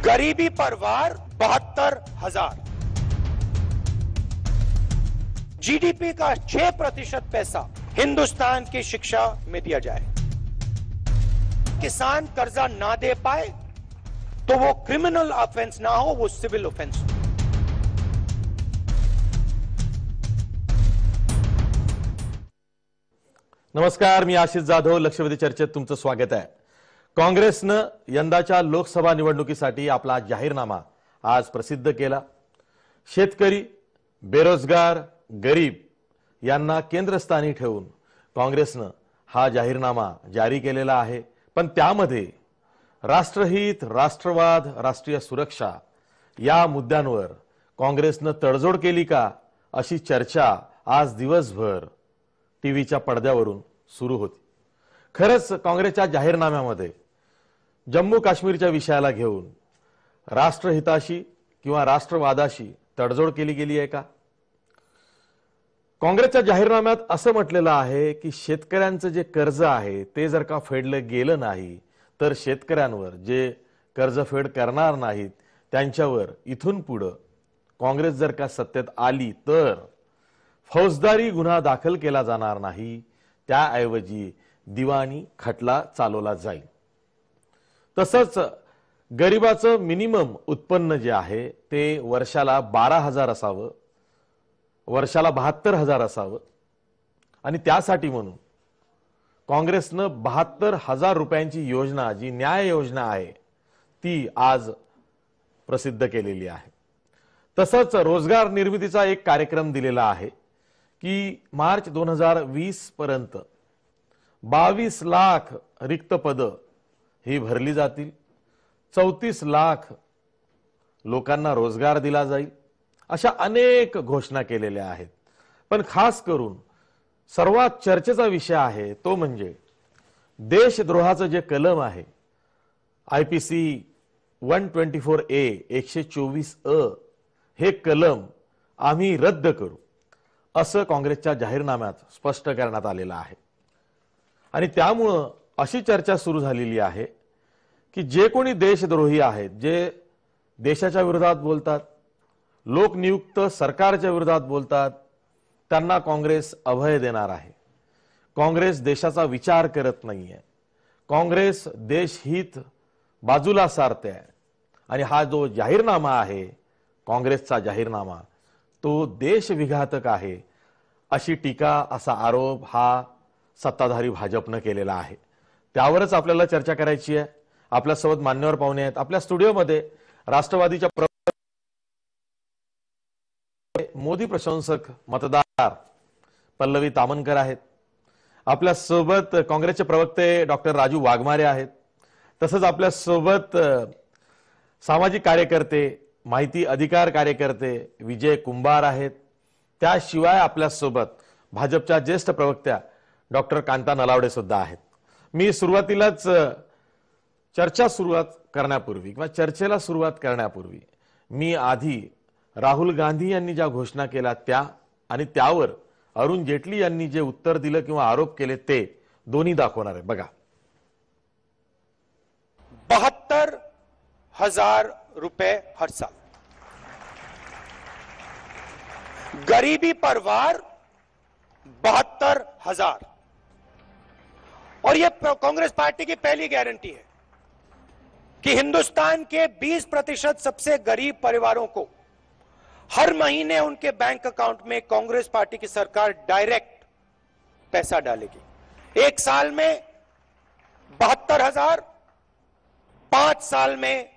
गरीबी पर वार 72,000। जीडीपी का 6% पैसा हिंदुस्तान की शिक्षा में दिया जाए। किसान कर्जा ना दे पाए तो वो क्रिमिनल ऑफेंस ना हो, वो सिविल ऑफेंस हो। नमस्कार, मी आशिष जाधव। लक्षवेधी चर्चेत तुमचं स्वागत आहे। काँग्रेसनं यंदाच्या लोकसभा निवडणुकीसाठी आपला जाहीरनामा आज प्रसिद्ध केला। शेतकरी, बेरोजगार, गरीब यांना केंद्रस्थानी ठेवून काँग्रेसनं हा जाहीरनामा जारी केलेला आहे। पण त्यामध्ये राष्ट्रहित, राष्ट्रवाद, राष्ट्रीय सुरक्षा या मुद्द्यांवर काँग्रेसनं तडजोड केली का, अशी चर्चा आज दिवसभर टीव्हीच्या पडद्यावरून सुरू होती। खरंच काँग्रेसच्या जाहीरनाम्यामध्ये जम्मू काश्मीरच्या विषयाला घेऊन राष्ट्रहिताशी किंवा राष्ट्रवादाशी तडजोड केली गेली आहे का? काँग्रेसच्या जाहीरनाम्यात असं म्हटलेलं आहे की शेतकऱ्यांचं जे कर्ज आहे ते जर का फेडलं गेलं नाही तर शेतकऱ्यांवर जे कर्जफेड करणार नाहीत त्यांच्यावर इथून पुढे काँग्रेस जर का सत्तेत आली तर फौजदारी गुन्हा दाखल केला जाणार नाही, त्याऐवजी दिवाणी खटला चालवला जाईल। तसंच गरिबाचं मिनिमम उत्पन्न जे आहे ते वर्षाला 12,000 असावं, वर्षाला 72,000 असावं आणि त्यासाठी म्हणून काँग्रेसनं 72,000 रुपयांची योजना, जी न्याय योजना आहे, ती आज प्रसिद्ध केलेली आहे। तसंच रोजगार निर्मितीचा एक कार्यक्रम दिलेला आहे की मार्च 2020 पर्यंत 22 लाख रिक्त पद ही भरली जातील, 34 लाख लोकांना रोजगार दिला जाईल, अशा अनेक घोषणा केलेल्या आहेत। पण खास करून सर्वात चर्चेचा विषय आहे तो म्हणजे देशद्रोहाचं जे कलम आहे IPC 124A 124A हे कलम आम्ही रद्द करू, असं काँग्रेसच्या जाहीरनाम्यात स्पष्ट करण्यात आलेलं आहे। आणि त्यामुळं अशी चर्चा सुरू झालेली आहे की जे कोणी देशद्रोही आहेत, जे देशाच्या विरोधात बोलतात, लोकनियुक्त सरकारच्या विरोधात बोलतात, त्यांना काँग्रेस अभय देणार आहे। काँग्रेस देशाचा विचार करत नाहीये, काँग्रेस देशहित बाजूला सारते आहे आणि हा जो जाहीरनामा आहे काँग्रेसचा जाहीरनामा तो देशविघातक आहे, अशी टीका, असा आरोप हा सत्ताधारी भाजपनं केलेला आहे। त्यावरच आपल्याला चर्चा करायची आहे। आपल्यासोबत मान्यवर पाहुणे आहेत। आपल्या स्टुडिओमध्ये राष्ट्रवादीच्या मोदी प्रशंसक मतदार पल्लवी तामनकर आहेत। आपल्या सोबत काँग्रेसचे प्रवक्ते डॉक्टर राजू वाघमारे आहेत। तसंच आपल्या सोबत सामाजिक कार्यकर्ते, माहिती अधिकार कार्यकर्ते विजय कुंभार आहेत। त्याशिवाय आपल्या सोबत भाजपच्या ज्येष्ठ प्रवक्त्या डॉक्टर कांता नलावडे सुद्धा आहेत। मी सुरुवातीलाच चर्चेला सुरुवात करण्यापूर्वी मी आधी राहुल गांधी यांनी ज्या घोषणा केल्या त्या आणि त्यावर अरुण जेटली यांनी जे उत्तर दिलं किंवा आरोप केले ते दोन्ही दाखवणार आहे। बघा, 72,000 रुपए हर साल, गरीबी पर वार 72,000। और यह कांग्रेस पार्टी की पहली गारंटी है कि हिंदुस्तान के 20% सबसे गरीब परिवारों को हर महीने उनके बैंक अकाउंट में कांग्रेस पार्टी की सरकार डायरेक्ट पैसा डालेगी। एक साल में 72,000, 5 साल में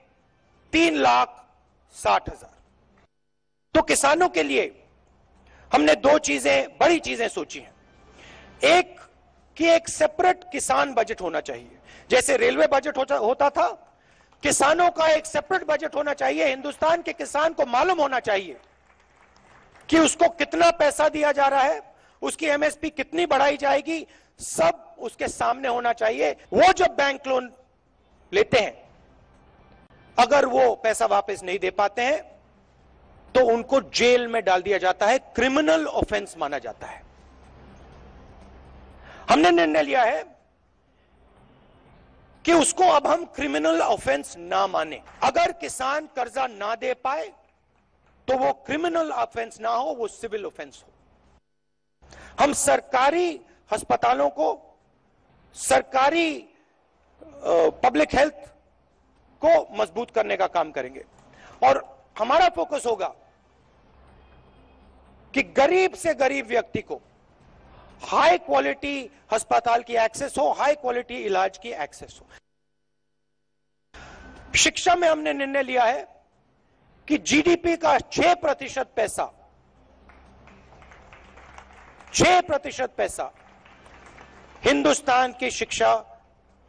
3,60,000। तो किसानों के लिए हमने दो चीजें, बड़ी चीजें सोची हैं। एक कि एक सेपरेट किसान बजट होना चाहिए, जैसे रेलवे बजट होता था, किसानों का एक सेपरेट बजट होना चाहिए। हिंदुस्तान के किसान को मालूम होना चाहिए कि उसको कितना पैसा दिया जा रहा है, उसकी MSP कितनी बढ़ाई जाएगी, सब उसके सामने होना चाहिए। वो जब बैंक लोन लेते हैं, अगर वो पैसा वापस नहीं दे पाते हैं तो उनको जेल में डाल दिया जाता है, क्रिमिनल ऑफेंस माना जाता है। हमने निर्णय लिया है कि उसको अब हम क्रिमिनल ऑफेंस ना माने। अगर किसान कर्जा ना दे पाए तो वो क्रिमिनल ऑफेंस ना हो, वो सिविल ऑफेंस हो। हम सरकारी अस्पतालों को, सरकारी पब्लिक हेल्थ को मजबूत करने का काम करेंगे और हमारा फोकस होगा कि गरीब से गरीब व्यक्ति को हाई क्वालिटी अस्पताल की एक्सेस हो, हाई क्वालिटी इलाज की एक्सेस हो। शिक्षा में हमने निर्णय लिया है कि जीडीपी का 6% पैसा, 6% पैसा हिंदुस्तान की शिक्षा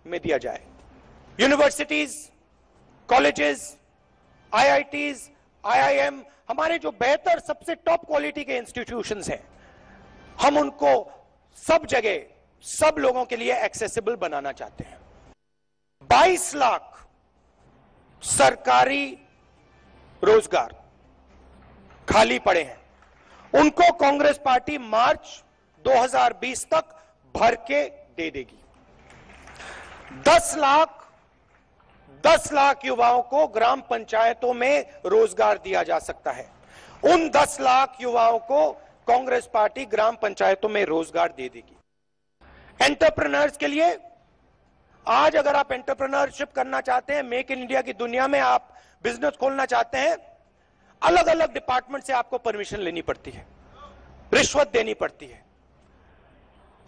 में दिया जाए। यूनिवर्सिटीज, कॉलेजेस, आईआईटीज, आईआईएम, हमारे जो बेहतर सबसे टॉप क्वालिटी के इंस्टीट्यूशंस हैं, हम उनको सब जगह सब लोगों के लिए एक्सेसिबल बनाना चाहते हैं। 22 लाख सरकारी रोजगार खाली पड़े हैं, उनको कांग्रेस पार्टी मार्च 2020 तक भर के दे देगी। 10 लाख युवाओं को ग्राम पंचायतों में रोजगार दिया जा सकता है। उन 10 लाख युवाओं को कांग्रेस पार्टी ग्राम पंचायतों में रोजगार दे देगी। एंटरप्रेन्योर्स के लिए, आज अगर आप एंटरप्रेन्योरशिप करना चाहते हैं, मेक इन इंडिया की दुनिया में आप बिजनेस खोलना चाहते हैं, अलग अलग डिपार्टमेंट से आपको परमिशन लेनी पड़ती है, रिश्वत देनी पड़ती है।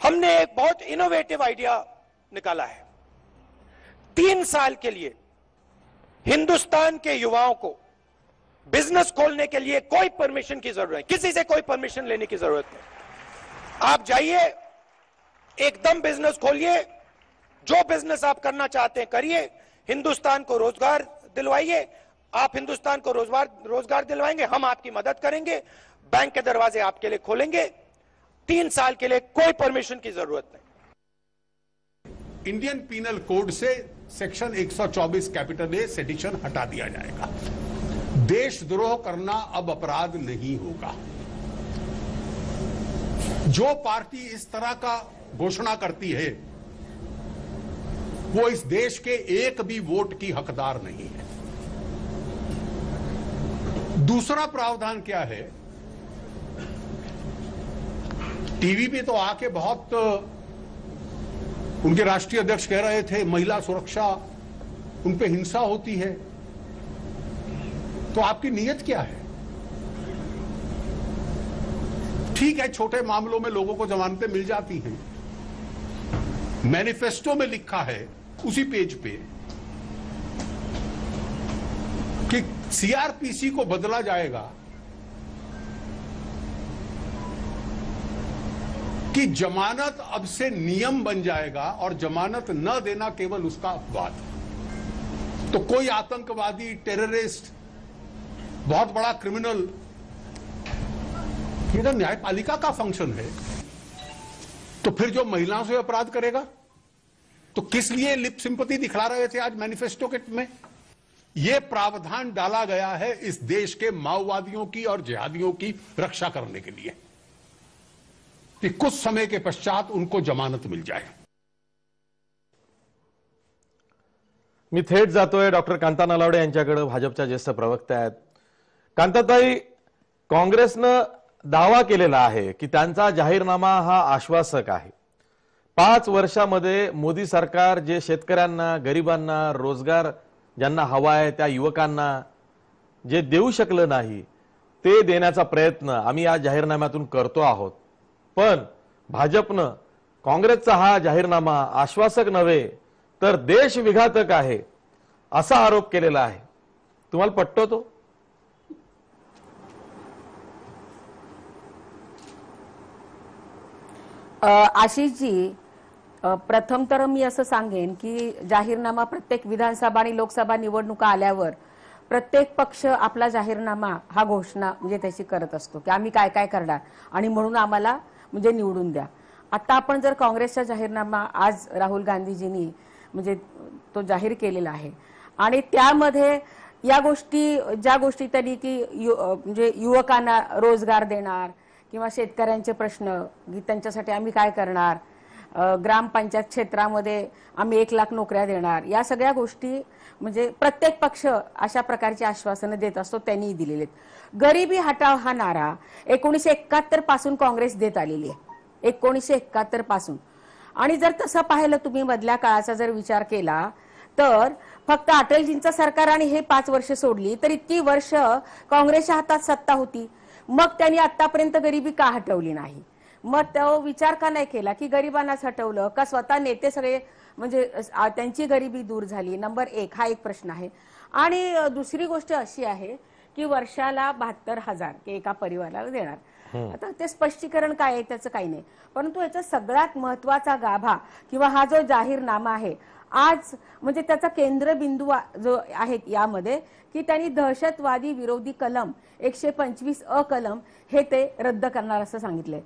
हमने एक बहुत इनोवेटिव आइडिया निकाला है। 3 साल के लिए हिंदुस्तान के युवाओं को बिजनेस खोलने के लिए कोई परमिशन की जरूरत नहीं, किसी से कोई परमिशन लेने की जरूरत नहीं। आप जाइए, एकदम बिजनेस खोलिए, जो बिजनेस आप करना चाहते हैं करिए, हिंदुस्तान को रोजगार दिलवाइए। आप हिंदुस्तान को रोजगार दिलवाएंगे, हम आपकी मदद करेंगे, बैंक के दरवाजे आपके लिए खोलेंगे। 3 साल के लिए कोई परमिशन की जरूरत नहीं। इंडियन पीनल कोड से सेक्शन 124 कैपिटल ए सेडिशन हटा दिया जाएगा। देशद्रोह करना अब अपराध नहीं होगा। जो पार्टी इस तरह का घोषणा करती है वो इस देश के एक भी वोट की हकदार नहीं है। दूसरा प्रावधान क्या है? टीवी पे तो आके बहुत उनके राष्ट्रीय अध्यक्ष कह रहे थे महिला सुरक्षा, उन पे हिंसा होती है। तो आपकी नीयत क्या है? ठीक है, छोटे मामलों में लोगों को जमानतें मिल जाती हैं। मैनिफेस्टो में लिखा है उसी पेज पे कि सीआरपीसी को बदला जाएगा कि जमानत अब से नियम बन जाएगा और जमानत न देना केवल उसका अपवाद। तो कोई आतंकवादी, टेररिस्ट, बहुत बड़ा क्रिमिनल, ये तो न्यायपालिका का फंक्शन है। तो फिर जो महिलाओं से अपराध करेगा, तो किस लिए लिप सिंपैथी दिखला रहे थे आज मैनिफेस्टो के में? यह प्रावधान डाला गया है इस देश के माओवादियों की और जिहादियों की रक्षा करने के लिए कि कुछ समय के पश्चात उनको जमानत मिल जाए। मी थेट जातोय डॉक्टर कांता नलावडे यांच्याकडे, भाजपच्या ज्येष्ठ प्रवक्त्या आहेत। कांताताई, काँग्रेसनं दावा केलेला आहे की त्यांचा जाहीरनामा हा आश्वासक आहे। 5 वर्षामध्ये मोदी सरकार जे शेतकऱ्यांना, गरिबांना, रोजगार ज्यांना हवा आहे त्या युवकांना जे देऊ शकलं नाही ते देण्याचा प्रयत्न आम्ही या जाहीरनाम्यातून करतो आहोत। पण भाजपनं काँग्रेसचा हा जाहीरनामा आश्वासक नव्हे तर देशविघातक आहे असा आरोप केलेला आहे। तुम्हाला पटतो तो? आशिषजी, प्रथम तर मी असं सांगेन की जाहीरनामा प्रत्येक विधानसभा आणि लोकसभा निवडणुका आल्यावर प्रत्येक पक्ष आपला जाहीरनामा हा घोषणा म्हणजे त्याची करत असतो की आम्ही काय काय करणार आणि म्हणून आम्हाला म्हणजे निवडून द्या। आता आपण जर काँग्रेसचा जाहीरनामा आज राहुल गांधीजींनी म्हणजे तो जाहीर केलेला आहे आणि त्यामध्ये या गोष्टी, ज्या गोष्टी त्यांनी की म्हणजे युवकांना रोजगार देणार किंवा शेतकऱ्यांचे प्रश्न त्यांच्यासाठी आम्ही काय करणार, ग्रामपंचायत क्षेत्रामध्ये आम्ही 1 लाख नोकऱ्या देणार, या सगळ्या गोष्टी म्हणजे प्रत्येक पक्ष अशा प्रकारची आश्वासनं देत असतो, त्यांनीही दिलेली आहेत. गरिबी हटाव हा नारा 1971 पासून काँग्रेस देत आलेली आहे, 1971 पासून. आणि जर तसं पाहिलं तुम्ही मधल्या काळाचा जर विचार केला तर फक्त अटलजींचं सरकार आणि हे 5 वर्ष सोडली तर इतकी वर्ष काँग्रेसच्या हातात सत्ता होती. मग त्यांनी आतापर्यंत गरिबी का हटवली नाही? मग तो विचार का नाही केला की गरिबांनाच हटवलं का स्वतः नेते सगळे म्हणजे त्यांची गरिबी दूर झाली? नंबर 1 हा एक प्रश्न आहे. आणि दुसरी गोष्ट अशी आहे की वर्षाला 72,000 एका परिवाराला देणार. आता ते स्पष्टीकरण काय आहे त्याचं काही नाही, परंतु याचा सगळ्यात महत्वाचा गाभा किंवा हा जो जाहीरनामा आहे आज म्हणजे त्याचा केंद्रबिंदू जो आहे यामध्ये की त्यांनी दहशतवादी विरोधी कलम 125 कलम हे ते रद्द करणार असं सांगितलंय.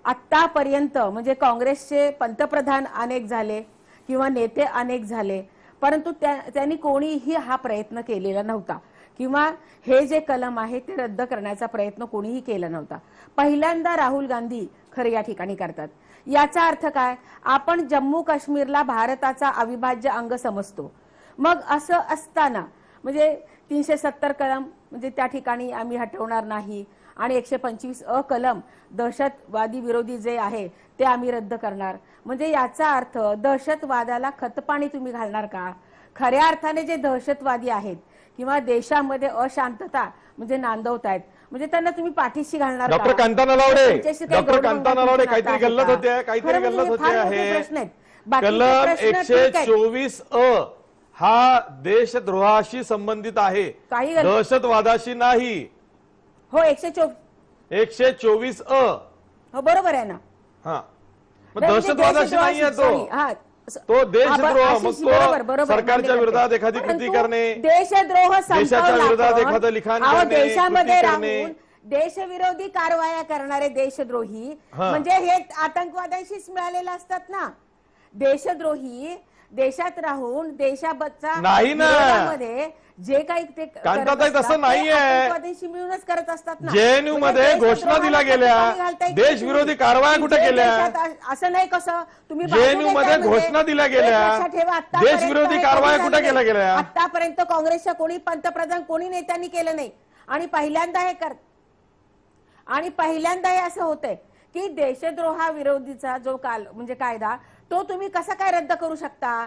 आतापर्यंत म्हणजे काँग्रेसचे पंतप्रधान अनेक झाले किंवा नेते अनेक झाले, परंतु त्यांनी कोणीही हा प्रयत्न केलेला नव्हता किंवा हे जे कलम आहे ते रद्द करण्याचा प्रयत्न कोणीही केला नव्हता. पहिल्यांदा राहुल गांधी खरं या ठिकाणी करतात. याचा अर्थ काय? आपण जम्मू काश्मीरला भारताचा अविभाज्य अंग समजतो. मग असं असताना म्हणजे 370 कलम म्हणजे त्या ठिकाणी आम्ही हटवणार नाही आणि 125 कलम दहशतवादी विरोधी जे आहे ते आम्ही रद्द करणार. म्हणजे याचा अर्थ दहशतवादाला खतपाणी तुम्ही घालणार का? खऱ्या अर्थाने जे दहशतवादी आहेत किंवा देशामध्ये अशांतता म्हणजे नांदवतायत म्हणजे त्यांना तुम्ही पाठीशी घालणार का? डॉक्टर कांता नलावडे काहीतरी गल्लत होते, काहीतरी गल्लत होते आहे. कलम 124 हा देशद्रोहाशी संबंधित आहे, दहशतवादाशी नाही. हो 124 हो बरोबर आहे ना. हा दहशतवादाशी नाही आहे तो देशद्रोह. मग तो सरकारच्या विरोधात एखादी कृती करणे, देशद्रोह देशाच्या विरोधात एखादं लिखाण करणे, देशामध्ये राहून देशविरोधी कारवाया करणारे देशद्रोही म्हणजे हे आतंकवाद्यांशीच मिळालेले असतात ना. देशद्रोही देशात राहून देशाबद्दल नाही ना, जे काही ते कांताताई तसं नाहीये. मिळूनच करत असतात ना. जेएनयू मध्ये घोषणा दिल्या गेल्या, देशविरोधी कारवाया कुठे केल्या? असं नाही. कसं तुम्ही जेएनयू मध्ये घोषणा दिल्या गेल्या, देशविरोधी कारवाया कुठे केल्या गेल्या? आतापर्यंत काँग्रेसच्या कोणी पंतप्रधान कोणी नेत्यांनी केलं नाही आणि पहिल्यांदा हे असं होतंय की देशद्रोहाविरोधीचा जो म्हणजे कायदा तो तुम्ही कसा काय रद्द करू शकता?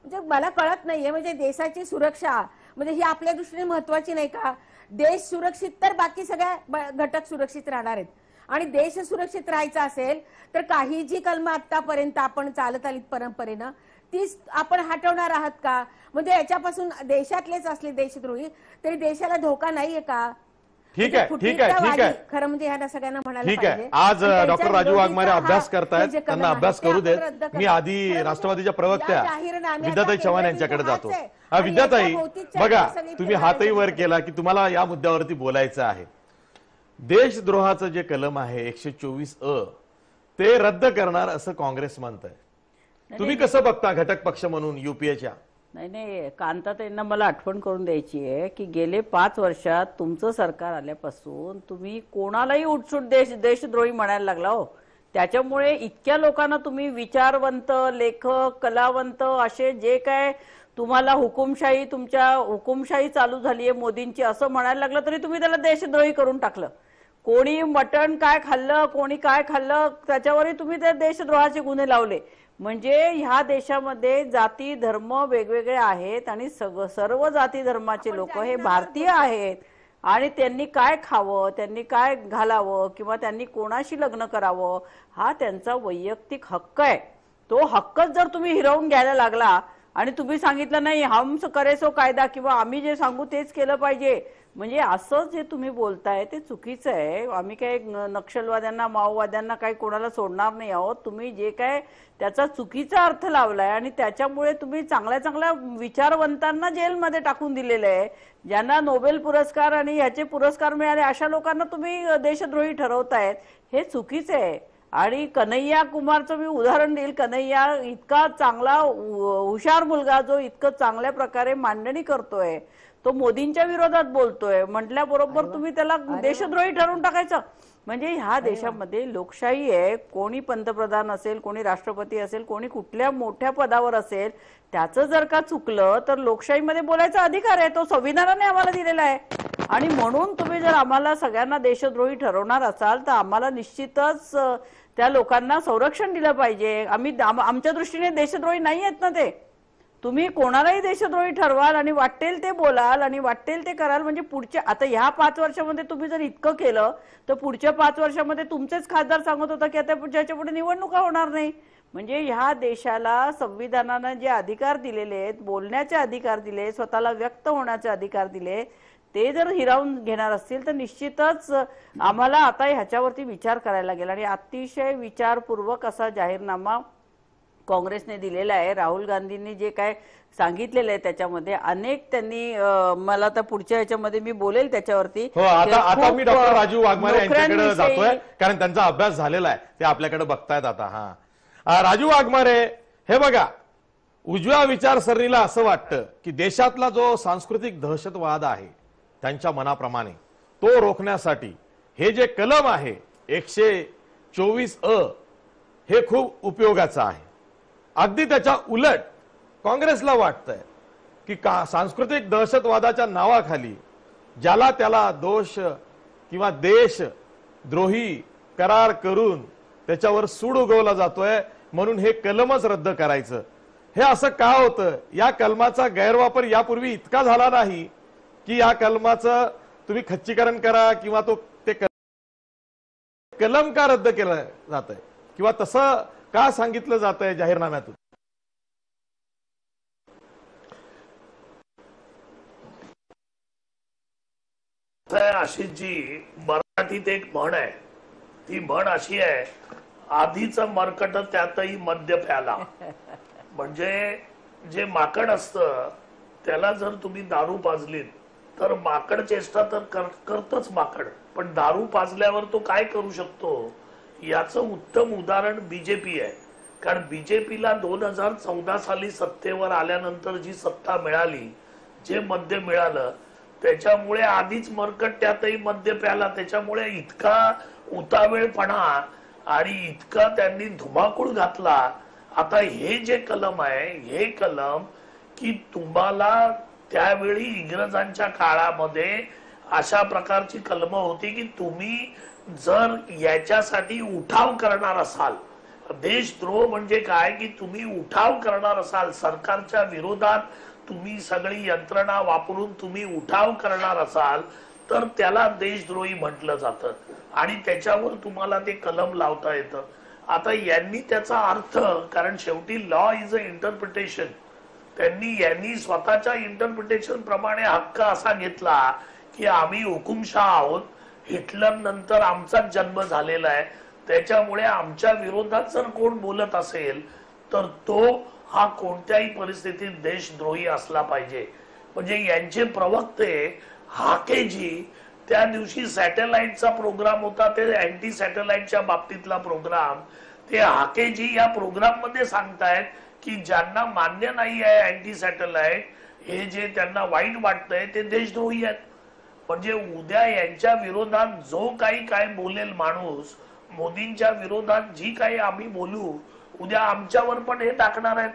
म्हणजे मला कळत नाहीये. म्हणजे देशाची सुरक्षा म्हणजे ही आपल्या दृष्टीने महत्वाची नाही का? देश सुरक्षित तर बाकी सगळ्या घटक सुरक्षित राहणार आहेत. आणि देश सुरक्षित राहायचा असेल तर काही जी कलम आतापर्यंत आपण चालत आलीत परंपरेनं तीच आपण हटवणार आहात का? म्हणजे याच्यापासून देशातलेच असले देशद्रोही तरी देशाला धोका नाहीये का? ठीक आहे खरं म्हणजे ह्या सगळ्यांना म्हणायला ठीक आहे. आज डॉक्टर राजू वाघमारे अभ्यास करतायत, त्यांना अभ्यास करू देत. मी आधी राष्ट्रवादीच्या प्रवक्त्या विद्याताई चव्हाण यांच्याकडे जातो. विद्याताई बघा, तुम्ही हातही वर केला की तुम्हाला या मुद्द्यावरती बोलायचं आहे. देशद्रोहाचं जे कलम आहे 124 ते रद्द करणार असं काँग्रेस म्हणतंय. तुम्ही कसं बघता घटक पक्ष म्हणून युपीएच्या? नाही कांताताईंना मला आठवण करून द्यायची आहे की गेले 5 वर्षात तुमचं सरकार आल्यापासून तुम्ही कोणालाही उठसूट देशद्रोही म्हणायला लागला हो. त्याच्यामुळे इतक्या लोकांना तुम्ही विचारवंत, लेखक, कलावंत असे जे काय तुम्हाला हुकुमशाही चालू झाली आहे मोदींची असं म्हणायला लागलं तरी तुम्ही त्याला देशद्रोही करून टाकलं. कोणी मटण काय खाल्लं, कोणी काय खाल्लं त्याच्यावरही तुम्ही त्या देशद्रोहाचे गुन्हे लावले. म्हणजे ह्या देशामध्ये जाती धर्म वेगवेगळे आहेत आणि सर्व जाती धर्माचे लोक हे भारतीय आहेत आणि त्यांनी काय खावं, त्यांनी काय घालावं किंवा त्यांनी कोणाशी लग्न करावं हा त्यांचा वैयक्तिक हक्क आहे. तो हक्कच जर तुम्ही हिरावून घ्यायला लागला आणि तुम्ही सांगितलं नाही हम करे सो कायदा किंवा आम्ही जे सांगू तेच केलं पाहिजे, म्हणजे असं जे तुम्ही बोलताय ते चुकीचं आहे. आम्ही काय नक्षलवाद्यांना माओवाद्यांना काही कोणाला सोडणार नाही आहोत. तुम्ही जे काय त्याचा चुकीचा अर्थ लावलाय आणि त्याच्यामुळे तुम्ही चांगल्या विचारवंतांना जेलमध्ये टाकून दिलेलं आहे. ज्यांना नोबेल पुरस्कार आणि ह्याचे पुरस्कार मिळाले अशा लोकांना तुम्ही देशद्रोही ठरवतायत, हे चुकीचं आहे. आणि कन्हैया कुमारचं मी उदाहरण देईल. कन्हैया इतका चांगला हुशार मुलगा जो इतकं चांगल्या प्रकारे मांडणी करतोय, तो मोदींच्या विरोधात बोलतोय म्हटल्याबरोबर तुम्ही त्याला देशद्रोही ठरवून टाकायचं. म्हणजे ह्या देशामध्ये लोकशाही आहे. कोणी पंतप्रधान असेल, कोणी राष्ट्रपती असेल, कोणी कुठल्या मोठ्या पदावर असेल, त्याचं जर का चुकलं तर लोकशाहीमध्ये बोलायचा अधिकार आहे, तो संविधानाने आम्हाला दिलेला आहे. आणि म्हणून तुम्ही जर आम्हाला सगळ्यांना देशद्रोही ठरवणार असाल तर आम्हाला निश्चितच त्या लोकांना संरक्षण दिलं पाहिजे. आमच्या दृष्टीने देशद्रोही नाही आहेत ना ते. तुम्ही कोणालाही देशद्रोही ठरवाल आणि वाटेल ते बोलाल आणि वाटेल ते कराल. म्हणजे पुढच्या आता ह्या 5 वर्षामध्ये तुम्ही जर इतकं केलं तर पुढच्या 5 वर्षामध्ये तुमचेच खासदार सांगत होता की आता ज्याच्या पुढे निवडणुका होणार नाही. म्हणजे ह्या देशाला संविधानानं जे अधिकार दिलेले आहेत, बोलण्याचे अधिकार दिले, स्वतःला व्यक्त होण्याचे अधिकार दिले, ते जर हिरावून घेणार असतील तर निश्चितच आम्हाला आता ह्याच्यावरती विचार करायला लागेल. आणि अतिशय विचारपूर्वक असा जाहीरनामा काँग्रेसने दिलेला आहे. राहुल गांधींनी जे काय सांगितलेलं आहे त्याच्यामध्ये अनेक त्यांनी मला तर पुढच्या ह्याच्यामध्ये मी बोलेल त्याच्यावरती. हो, आता मी डॉक्टर राजू वाघमारे यांच्याकडे जातोय कारण त्यांचा अभ्यास झालेला आहे, ते आपल्याकडे बघतायत आता. राजू वाघमारे, हे बघा, उजव्या विचारसरणीला असं वाटतं की देशातला जो सांस्कृतिक दहशतवाद आहे त्यांच्या मनाप्रमाणे तो रोखण्यासाठी हे जे कलम आहे 124A हे खूप उपयोगाचं आहे. अगदी त्याच्या उलट काँग्रेसला वाटतंय की सांस्कृतिक दहशतवादाच्या नावाखाली ज्याला त्याला दोष किंवा देशद्रोही करार करून त्याच्यावर सूड उगवला जातोय, म्हणून हे कलमच रद्द करायचं. हे असं का होतं? या कलमाचा गैरवापर यापूर्वी इतका झाला नाही की या कलमाचं तुम्ही खच्चीकरण करा किंवा ते कलम का रद्द केलं जातंय किंवा तसं का सांगितलं जातंय जाहीरनाम्यातून? आशिषजी, मराठीत एक म्हण आहे, ती म्हण अशी आहे, आधीचं मरकट त्यातही मद्य प्याला. म्हणजे जे माकड असतं त्याला जर तुम्ही दारू पाजलीत तर माकड चेष्टा तर करतच माकड, पण दारू पाजल्यावर तो काय करू शकतो याचं उत्तम उदाहरण बीजेपी आहे. कारण बीजेपीला 2014 साली सत्तेवर आल्यानंतर जी सत्ता मिळाली, जे मद्य मिळालं, त्याच्यामुळे आधीच मरकट त्यातही मद्य प्याला. त्याच्यामुळे इतका उतावेळपणा आणि इतका त्यांनी धुमाकूळ घातला. आता हे जे कलम आहे, हे कलम की तुम्हाला त्यावेळी इंग्रजांच्या काळामध्ये अशा प्रकारची कलम होती की तुम्ही जर याच्यासाठी उठाव करणार असाल, देशद्रोह म्हणजे काय की तुम्ही उठाव करणार असाल, सरकारच्या विरोधात तुम्ही सगळी यंत्रणा वापरून तुम्ही उठाव करणार असाल तर त्याला देशद्रोही म्हटलं जातं आणि त्याच्यावर तुम्हाला ते कलम लावता येतं. आता यांनी त्याचा अर्थ, कारण शेवटी लॉ इज अ इंटरप्रिटेशन, यांनी स्वतःच्या इंटरप्रिटेशन प्रमाणे हक्क असा घेतला की आम्ही हुकुमशाह आहोत, हिटलर नंतर आमचाच जन्म झालेला आहे, त्याच्यामुळे आमच्या विरोधात जर कोण बोलत असेल तर तो हा कोणत्याही परिस्थितीत देशद्रोही असला पाहिजे. म्हणजे यांचे प्रवक्ते हाकेजी, त्या दिवशी सॅटेलाइटचा प्रोग्राम होता, ते अँटी सॅटेलाइटच्या बाबतीतला प्रोग्राम, ते हाकेजी या प्रोग्राम मध्ये सांगतायत की ज्यांना मान्य नाही आहे अँटी सॅटेलाइट, हे जे त्यांना वाईट वाटतंय ते देशद्रोही आहेत. म्हणजे उद्या यांच्या विरोधात जो काही काय बोलेल माणूस, मोदींच्या विरोधात जी काही आम्ही बोलू, उद्या आमच्यावर पण हे टाकणार आहेत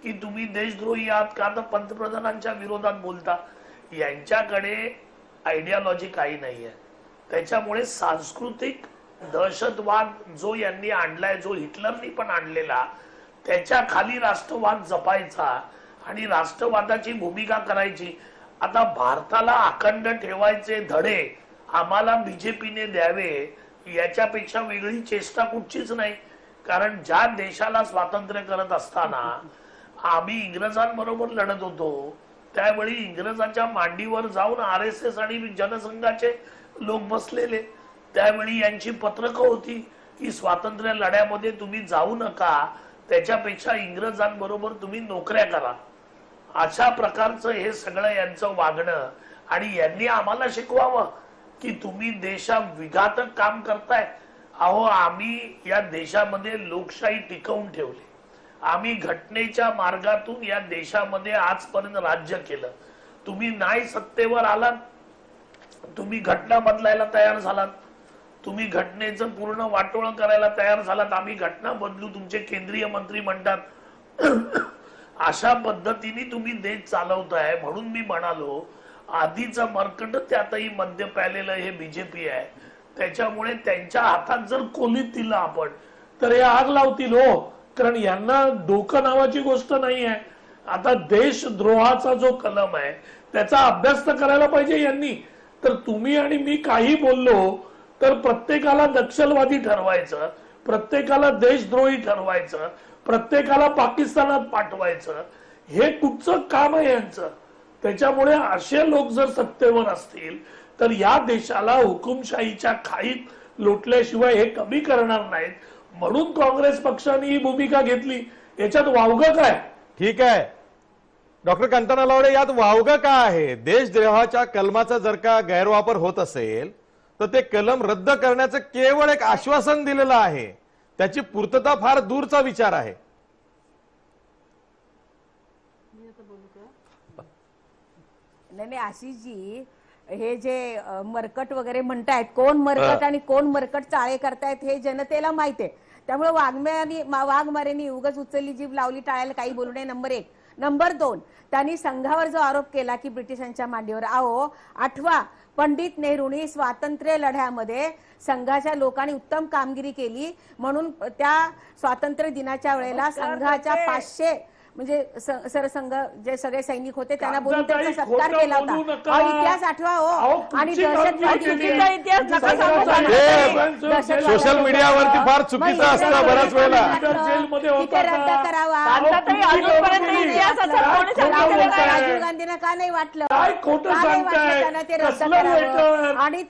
की तुम्ही देशद्रोही आहात का, तर पंतप्रधानांच्या विरोधात बोलता. यांच्याकडे आयडियोलॉजी काही नाहीये. त्याच्यामुळे सांस्कृतिक दहशतवाद जो यांनी आणलाय, जो हिटलरनी पण आणलेला, त्याच्या खाली राष्ट्रवाद जपायचा आणि राष्ट्रवादाची भूमिका करायची. आता भारताला अखंड ठेवायचे धडे आम्हाला बीजेपीने द्यावे, याच्यापेक्षा वेगळी चेष्टा कुठचीच नाही. कारण ज्या देशाला स्वातंत्र्य करत असताना आम्ही इंग्रजांबरोबर लढत होतो, त्यावेळी इंग्रजांच्या मांडीवर जाऊन RSS आणि जनसंघाचे लोक बसलेले, त्यावेळी यांची पत्रकं होती की स्वातंत्र्य लढ्यामध्ये तुम्ही जाऊ नका, त्याच्यापेक्षा इंग्रजांबरोबर तुम्ही नोकऱ्या करा. अशा प्रकारचं हे सगळं यांचं वागणं, आणि यांनी आम्हाला शिकवावं की तुम्ही देशात विघातक काम करताय. अहो, आम्ही या देशामध्ये लोकशाही टिकवून ठेवली, आम्ही घटनेच्या मार्गातून या देशामध्ये आजपर्यंत राज्य केलं. तुम्ही नाही सत्तेवर आलात, तुम्ही घटना बदलायला तयार झालात, तुम्ही घटनेचं पूर्ण वाटोळ करायला तयार झालात, आम्ही घटना बदलू, तुमचे केंद्रीय मंत्री म्हणतात अशा पद्धतीने तुम्ही देश चालवताय. म्हणून मी म्हणालो आधीचं मर्कट त्यातही मद्य प्यालेलं हे बीजेपी आहे, त्याच्यामुळे त्यांच्या हातात जर कोलीत दिलं आपण तर हे आग लावतील हो. कारण यांना डोकं नावाची गोष्ट नाही आहे. आता देशद्रोहाचा जो कलम आहे त्याचा अभ्यास तर करायला पाहिजे यांनी. तर तुम्ही आणि मी काही बोललो तर प्रत्येकाला नक्षलवादी ठरवायचं, प्रत्येकाला देशद्रोही ठरवायचं, प्रत्येकाला पाकिस्तानात पाठवायचं, हे कुठचं काम आहे यांचं. त्याच्यामुळे असे लोक जर सत्तेवर असतील तर या देशाला हुकुमशाहीच्या खाईत लोटल्याशिवाय हे कमी करणार नाहीत. म्हणून काँग्रेस पक्षाने ही भूमिका घेतली. याच्यात वावगं काय? ठीक आहे डॉक्टर कांता नलावडे, यात वावगं का आहे? देशद्रोहाच्या कलमाचा जर का गैरवापर होत असेल तर ते कलम रद्द करण्याचं केवळ एक आश्वासन दिलेलं आहे, त्याची पूर्तता फार दूरचा विचार आहे. नाही आशिषजी, हे जे मरकट वगैरे म्हणतायत, कोण मरकट आणि कोण मरकट चाळे करतायत हे जनतेला माहिती आहे. त्यामुळे वाघमारेंनी उगाच उचलली जीभ लावली टाळायला काही बोलू नये. नंबर 1. नंबर 2, त्यांनी संघावर जो आरोप केला की ब्रिटिशांच्या मांडीवर, आठवा पंडित नेहरूंनी स्वातंत्र्य लढ्यामध्ये संघाच्या लोकांनी उत्तम कामगिरी केली म्हणून त्या स्वातंत्र्य दिनाच्या वेळेला संघाच्या 500 म्हणजे सरसंघ जे सगळे सैनिक होते त्यांना बोलून त्यांचा सत्कार केला होता. इतिहास आठवा हो. आणि सोशल मीडियावरती फार चुकीचं असतं बऱ्याच वेळेला. तिथे रद्द करावा. राजीव गांधींना का नाही वाटलं? त्यांना ते रद्द करावं. आणि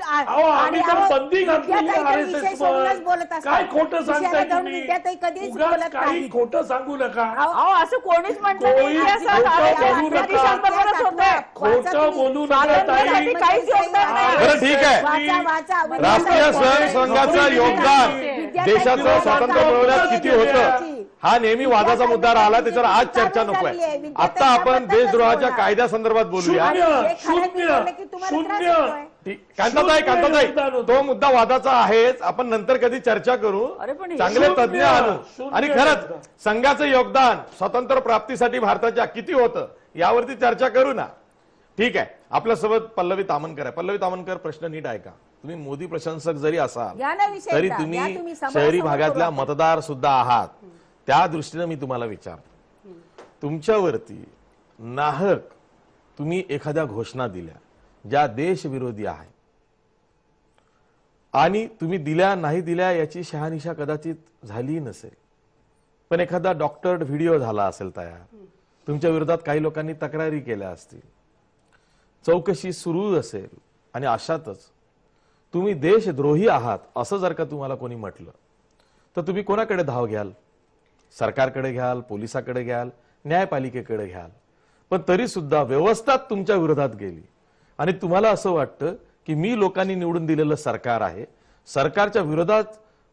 विषय सोडूनच बोलत असतात. विद्याताई कधीच बोलत नाही. खोटं सांगू नका. असं कोणीच म्हणत नाही. खोटं बोलू नका. बरं ठीक आहे, राष्ट्रीय स्वयंसेवकांचं योगदान देशाचं स्वातंत्र्य मिळवण्यात किती होतं हा नेहमी वादाचा मुद्दा राहिला, त्याच्यावर आज चर्चा नको आहे. आता आपण देशद्रोहाच्या कायद्यासंदर्भात बोलूया. कांताताई, तो मुद्दा वादाचा आहेच, आपण नंतर कधी चर्चा करू, चांगले तज्ञ आणू. आणि खरंच संघाचं योगदान स्वातंत्र्य प्राप्तीसाठी भारताच्या किती होतं यावरती चर्चा करू ना. ठीक आहे, आपल्यासोबत पल्लवी तामनकर आहे. पल्लवी तामनकर, प्रश्न नीट ऐका. तुम्ही मोदी प्रशंसक जरी असाल तरी तुम्ही शहरी भागातल्या मतदार सुद्धा आहात, त्या दृष्टीने मी तुम्हाला विचारतो, तुमच्यावरती नाहक तुम्ही एखाद्या घोषणा दिल्या ज्या देशविरोधी आहे आणि तुम्ही दिल्या नाही दिल्या याची शहानिशा कदाचित झाली नसेल, पण एखादा डॉक्टर्ड व्हिडिओ झाला असेल तयार, तुमच्या विरोधात काही लोकांनी तक्रारी केल्या असतील, चौकशी सुरू असेल आणि अशातच तुम्ही देशद्रोही आहात असं जर का तुम्हाला कोणी म्हटलं तर तुम्ही कोणाकडे धाव घ्याल? सरकारकडे घ्याल, पोलिसाकडे घ्याल, न्यायपालिकेकडे घ्याल. पण तरी सुद्धा व्यवस्था तुमच्या विरोधात गेली आणि तुम्हाला असं वाटतं की मी लोकांनी निवडून दिलेलं सरकार आहे, सरकारच्या विरोधात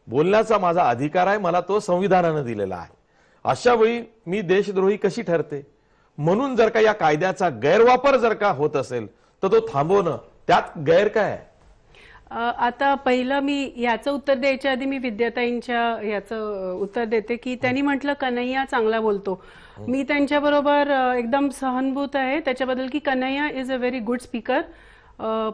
बोलण्याचा माझा अधिकार आहे, मला तो संविधानाने दिलेला आहे. अशा वेळी मी देशद्रोही कशी ठरते? म्हणून जर का या कायद्याचा गैरवापर जर का होत असेल तर तो थांबवणं, त्यात गैर काय आहे? आता पहिलं मी याचं उत्तर द्यायच्या आधी मी विद्याताईंच्या याचं उत्तर देते की त्यांनी म्हटलं कन्हैया चांगला बोलतो. मी त्यांच्याबरोबर एकदम सहनभूत आहे त्याच्याबद्दल की Kanhaiya is a very good speaker.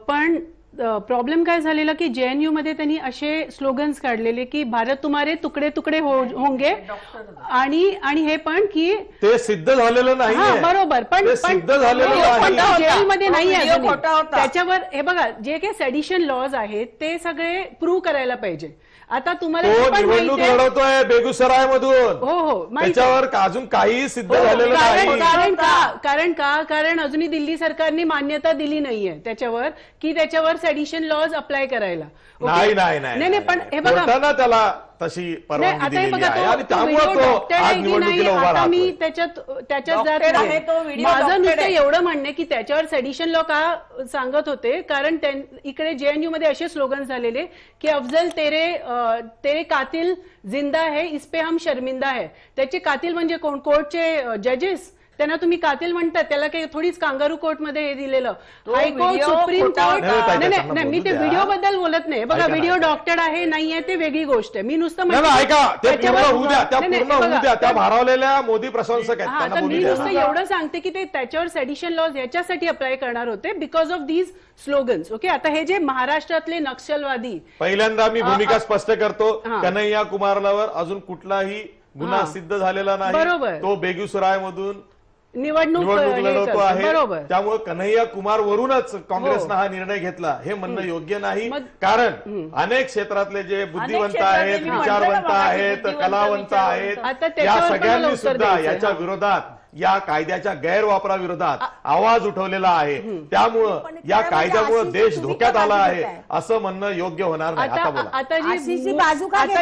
पण प्रॉब्लेम काय झालेला की JNU मध्ये त्यांनी असे स्लोगन्स काढलेले की भारत तुम्हारे तुकडे तुकडे होंगे आणि हे पण की ते सिद्ध झालेलं नाही. बरोबर, पण सिद्ध झालेलं जेलमध्ये नाही. त्याच्यावर हे बघा, जे काही सेडिशन लॉज आहेत ते सगळे प्रूव्ह करायला पाहिजे. आता तुम्हाला निवडणूक लढवतोय बेगुसराय मधून, हो त्याच्यावर अजून काही सिद्ध झालेलं नाही. कारण अजूनही दिल्ली सरकारने मान्यता दिली नाहीये त्याच्यावर की त्याच्यावर सेडिशन लॉज अप्लाय करायला. नाही, पण हे बघा त्याला तशी परवानगी दिलेली आहे आणि त्यामुळे तो आज निवडणुकीला उभा राहतोय. मी त्याच्यात जात नाही. माझं नुसतं एवढं म्हणणं की त्याच्यावर सेडिशन लॉ का सांगत होते कारण इकडे JNU मध्ये असे स्लोगन झालेले की अफजल तेरे कातिल जिंदा है इस पे हम शर्मिंदा है. त्याचे कातिल म्हणजे कोण? कोर्टचे जजेस, त्यांना तुम्ही कातील म्हणतात, त्याला काही थोडीच कांगारू कोर्टमध्ये हे दिलेलं. तो हायकोर्ट, व्हिडिओ सुप्रीम खोटा कोर्ट, होता. नाही मी ते व्हिडिओ बद्दल बोलत नाही. बघा, व्हिडिओ डॉक्टर आहे नाहीये ते वेगळी गोष्ट आहे. मी नुसतं ऐका, ते पूर्ण होऊ द्या, त्या पूर्ण होऊ द्या. त्या भारावलेल्या मोदी प्रशंसक आहेत, त्यांना बोलू मी द्या. नुसतं एवढं सांगते की ते त्याच्यावर सेडिशन लॉज याच्यासाठी अप्लाय करणार होते because of these slogans. Okay, आता हे जे महाराष्ट्रातले नक्षलवादी, पहिल्यांदा मी भूमिका स्पष्ट करतो. कन्हैया कुमारवर अजून कुठलाही गुन्हा सिद्ध झालेला नाही. बरोबर. तो बेगुसराय मधून निवडणूक लढवतो आहे. बरोबर. त्यामुळे कन्हैया कुमार वरूनच काँग्रेसनं हा निर्णय घेतला, हे म्हणणं योग्य नाही. कारण अनेक क्षेत्रातले जे बुद्धिवंत आहेत, विचारवंत आहेत, कलावंत आहेत, या सगळ्यांनी सुद्धा याच्या विरोधात, या कायद्याच्या गैरवापराविरोधात आवाज उठवलेला आहे. त्यामुळं या कायद्यामुळे देश धोक्यात आला आहे असं म्हणणं योग्य होणार नाही. आता बोला. आता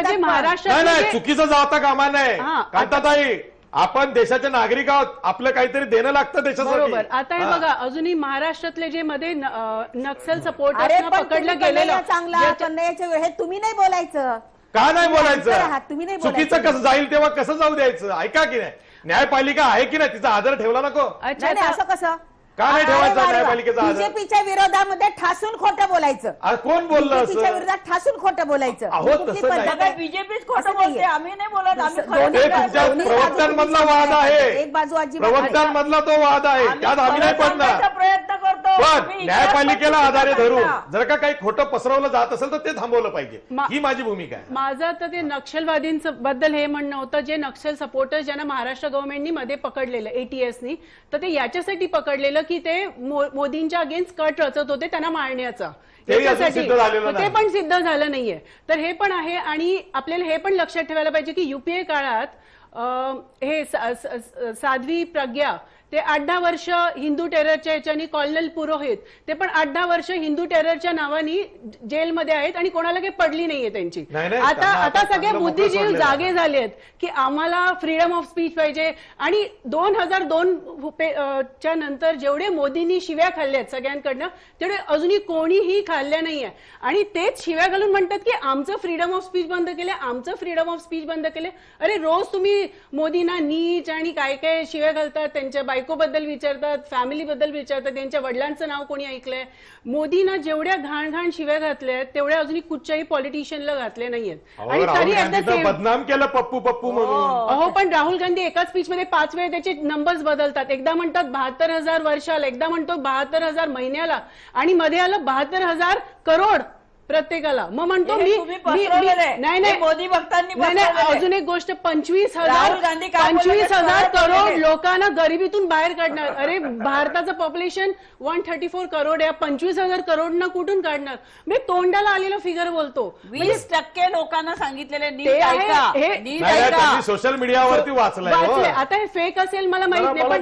जे महाराष्ट्रात नाही, चुकीचं जाता कामा नये. कांताताई, आपण देशाचे नागरिक आहोत, आपलं काहीतरी देणं लागतं देशासाठी. बरोबर. आता हे बघा, अजूनही महाराष्ट्रातले जे मध्ये नक्सल सपोर्ट पकडलं गेलेलं, चांगला हे तुम्ही नाही बोलायचं. का नाही बोलायचं? तुम्ही नाही चुकीचं कसं जाईल तेव्हा कसं जाऊ द्यायचं? ऐका की नाही, न्यायपालिका आहे की नाही, तिचा आदर ठेवला नको? असं कसं का नाही ठेवायचा न्यायपालिकेचा आदर? बीजेपीच्या विरोधामध्ये ठासून खोटं बोलायचं. कोण बोललं असं? बीजेपीच्या विरोधात ठासून खोटं बोलायचं. अहो, तसं नाही. बीजेपीच खोटं बोलते, आम्ही नाही बोलत. आम्ही ते तुमच्या प्रवक्त्यांमधला वाद आहे, एक बाजू अजिबात प्रवक्त्यांमधला तो वाद आहे, त्यात आम्ही नाही पडणार. प्रयत्न करतो. पण न्यायपालिकेला आधारे धरून जर का काही खोटं पसरवलं जात असेल तर ते थांबवलं पाहिजे, ही माझी भूमिका आहे. माझं तर ते नक्षलवादींचं बद्दल हे म्हणणं होतं, जे नक्षल सपोर्टर्स ज्यांना महाराष्ट्र गव्हर्नमेंटनी मध्ये पकडलेलं ATSनी, तर ते याच्यासाठी पकडलेलं की ते मोदींच्या अगेन्स्ट कट रचत होते त्यांना मारण्याचा. ते पण सिद्ध झालं नाहीये. तर हे पण आहे. आणि आपल्याला हे पण लक्षात ठेवायला पाहिजे की UPA काळात हे साध्वी प्रज्ञा ते 8-10 वर्ष हिंदू टेररच्या याच्यानी, कॉलनल पुरोहित ते पण 8-10 वर्ष हिंदू टेररच्या नावानी जेलमध्ये आहेत आणि कोणाला काही पडली नाहीये त्यांची. आता सगळे बुद्धिजीव जागे झाले आहेत की आम्हाला फ्रीडम ऑफ स्पीच पाहिजे. आणि 2002 च्या नंतर जेवढे मोदींनी शिव्या खाल्ल्यात सगळ्यांकडनं, तेवढे अजूनही कोणीही खाल्ल्या नाहीये. आणि तेच शिव्या घालून म्हणतात की आमचं फ्रीडम ऑफ स्पीच बंद केले, आमचं फ्रीडम ऑफ स्पीच बंद केले. अरे रोज तुम्ही मोदींना नीच आणि काय काय शिव्या घालतात, त्यांच्या बायकोबद्दल विचारतात, फॅमिलीबद्दल विचारतात, त्यांच्या वडिलांचं नाव कोणी ऐकलंय. मोदींना जेवढ्या घाण जेवढ्या घातल्यात तेवढ्या अजूनही कुठच्याही पॉलिटिशियनला घातले नाहीयेत. आणि तरी बदनाम केलं पप्पू पप्पू म्हणून. अहो, पण राहुल गांधी एकाच स्पीचमध्ये 5 वेळा त्याचे नंबर्स बदलतात. एकदा म्हणतात 72,000 वर्षाला, एकदा म्हणतो 72,0000 महिन्याला, आणि मध्ये आलं 72,000 करोड प्रत्येकाला. मग म्हणतो मी नाही मोदी भक्तांनी अजून एक गोष्ट, 25,000 करोड लोकांना गरिबीतून बाहेर काढणार. अरे भारताचं पॉप्युलेशन 134 करोड आहे, 25,000 करोडना कुठून काढणार? मी तोंडाला आलेलं फिगर बोलतो. 20% लोकांना सांगितलेले सोशल मीडियावरती वाचलंय. आता हे फेक असेल मला माहित नाही, पण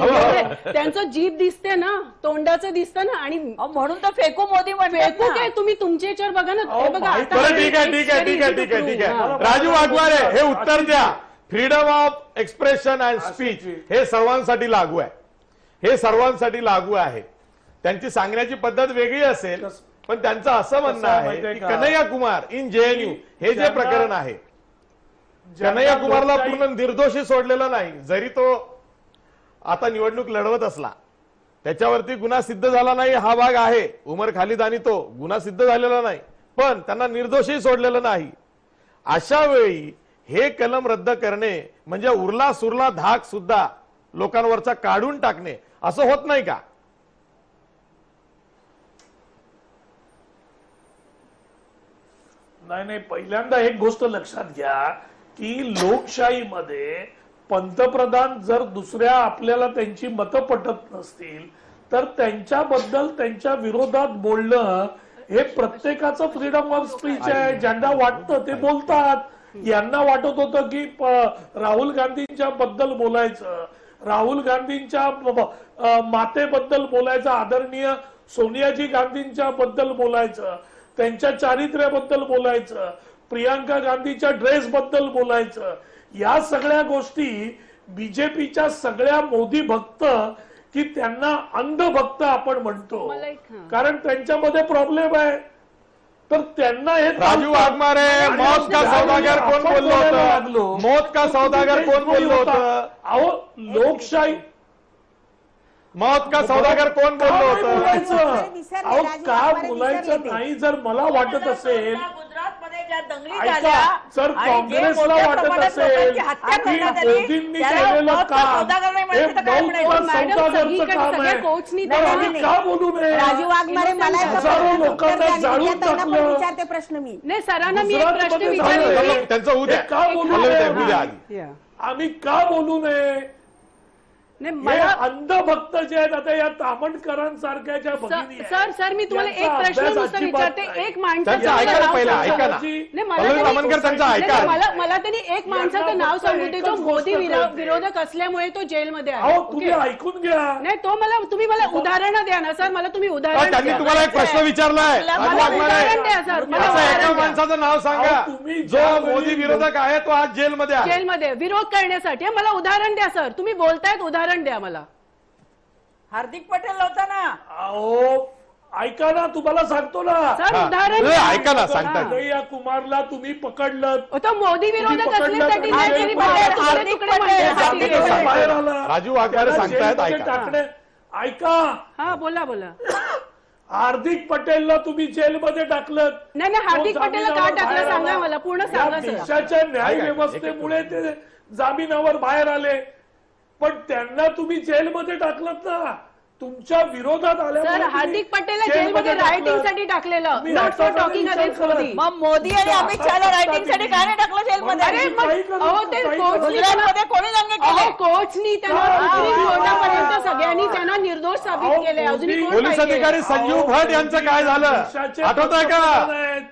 त्यांचं जीभ दिसते ना, तोंडाचं दिसतं ना. आणि म्हणून तर फेकू मोदी फेकू काय, तुम्ही तुमच्या याच्यावर बघा ना. बघा, ठीक आहे. राजू वाघमारे, हे उत्तर द्या. Freedom of expression and speech हे सर्वांसाठी लागू आहे, हे सर्वांसाठी लागू आहे. त्यांची सांगण्याची पद्धत वेगळी असेल, पण त्यांचं असं म्हणणं आहे की कन्हैया कुमार इन JNU हे जे प्रकरण आहे, कन्हैया कुमारला पूर्ण निर्दोषी सोडलेलं नाही. जरी तो आता निवडणूक लढवत असला, त्याच्यावरती गुन्हा सिद्ध झाला नाही हा भाग आहे. उमर खालिद आणि तो गुन्हा सिद्ध झालेला नाही, पण त्यांना निर्दोषी सोडलेलं नाही. अशा वेळी हे कलम रद्द करणे म्हणजे उरला सुरला धाक सुद्धा लोकांवरचा काढून टाकणे असं होत नाही का? नाही, पहिल्यांदा एक गोष्ट लक्षात घ्या की लोकशाहीमध्ये पंतप्रधान जर दुसऱ्या आपल्याला त्यांची मतं पटत नसतील तर त्यांच्याबद्दल त्यांच्या विरोधात बोलणं हे प्रत्येकाचं फ्रीडम ऑफ स्पीच आहे. ज्यांना वाटतं ते बोलतात. यांना वाटत होतं की राहुल गांधींच्या बद्दल बोलायचं, राहुल गांधींच्या मातेबद्दल बोलायचं, आदरणीय सोनियाजी गांधींच्या बद्दल बोलायचं, त्यांच्या चारित्र्याबद्दल बोलायचं, प्रियांका गांधीच्या ड्रेस बद्दल बोलायचं. या सगळ्या गोष्टी बीजेपीच्या सगळ्या मोदी भक्त की त्यांना अंधभक्त आपण म्हणतो, कारण त्यांच्यामध्ये प्रॉब्लेम आहे. तर त्यांना हे राजू वाघमारे, मौत का सौदागर कोण बोललो होतं? मौत का सौदागर कोण बोललो होतं? अहो लोकशाही मौत का सौदागर कोण बोललो होतं? विसरले, अहो राजू का वाघमारे बोलायचं विसरले ते. नाही? जर मला वाटत असेल, गुजरातमध्ये ज्या दंगली ऐका, झाल्या जर आणि जे काँग्रेसला मोठ्या वाटत प्रमाणात असेल लोकांची हत्या की करण्यात आली, मोदींनी त्याला केलेलं मौत का काम सौदागर नाही हे म्हणायचं तर काय मौत म्हणायचं? का मॅडम, सौदागरचं सगळीकडे काम सगळ्या आहे. कोचनी मग त्याला आम्ही नाही. का बोलू नये? राजू वाघमारे मला एका हजारो प्रश्नाचं उत्तर लोकांना द्या आणि जाळून विद्यार्थ्यांना पण टाकलं. विचारते प्रश्न मी. नाही, सरांना मी एक प्रश्न गुजरातमध्ये विचारले झालं. की- त्यांचं उद्या हे का बोलू पल्लवी ताई, नये? उद्या आधी या. आम्ही का बोलू नये? नाही, हे मला अंधभक्त जे आहेत आता या तामणकरांसारख्या ज्या भगिनी आहेत, सर मी तुम्हाला यांचा एक प्रश्न अभ्यास नुसतं अजिबात विचारते. नाही. एक माणसाचं त्यांचं ऐका ना नाव पहिला, सांगा. ऐका ना. नाही, मला पल्लवी तरी- तामणकर त्यांचं नाही, ऐका. मला त्यांनी एक माणसाचं नाव सांगू दे जो एकच मोदी गोष्ट कळते. विरोधक असल्यामुळे तो जेलमध्ये आहे. अहो तुम्ही ओके? ऐकून घ्या. नाही, तुम्ही मला उदाहरणं द्या ना सर. मला तुम्ही उदाहरण त्यांनी द्या. तुम्हाला एक प्रश्न विचारलाय. मला राजू मला वाघमारे, उदाहरण द्या सर. मला असं उदाहरण एका द्या. माणसाचं नाव सांगा अहो, तुम्ही जो ज्यावेळी- मोदी विरोधक आहे तो आज जेलमध्ये आहे. जेलमध्ये विरोध करण्यासाठी. मला उदाहरण द्या सर. तुम्ही बोलतायत, उदाहरण द्या मला. हार्दिक पटेल होता ना. अहो ऐका ना, तुम्हाला सांगतो ना. सर हा. उदाहरण नाही, द्या. ऐका ना, सांगताय. कन्हैया कुमारला तुम्ही पकडलं, तो मोदी विरोधक पकडलं असल्यासाठी तर नाही जेल तरी मध्ये बाहेर हार्दिक तुकडे पटेल मारण्यासाठी हार्दिक गेले. पटेल. बाहेर आला. राजू वाघमारे त्याला सांगतायत, जेलमध्ये ऐका. टाकणे. ऐका, हा बोला बोला. हार्दिक पटेलला तुम्ही जेलमध्ये टाकलं. नाही, हार्दिक तो पटेलला का जामिनावर टाकलं बाहेर सांगा आला. मला. पूर्ण या सांगा सर. देशाच्या न्याय ऐका, व्यवस्थेमुळे ते जामिनावर बाहेर आले, पण त्यांना तुम्ही जेलमध्ये टाकलं ना. तुमच्या विरोधात आल्यामुळे सर तुम्ही हार्दिक पटेलला जेलमध्ये जेलमध्ये टाकलं. रायटिंग साठी टाकलेलं. तुम्ही नॉट फॉर याचा टॉकिंग विचार अगेन्स्ट करा. मोदी. मग मोदी आणि अमित शहाला रायटिंग साठी काय नाही टाकलं जेलमध्ये? अरे मग काही करू अहो शकतो, ते काही कोचनी करू गुजरातमध्ये कोणी दंगे अहो केले? कोचनी त्यांना सुप्रीम कोर्टापर्यंत सगळ्यांनी त्यांना निर्दोष साबित अहो, केले. अजूनही कोण पोलीस पाहिजे? अधिकारी संजीव भट यांचं काय झालं देशाचे आठवत आहे का? पंतप्रधान आहेत.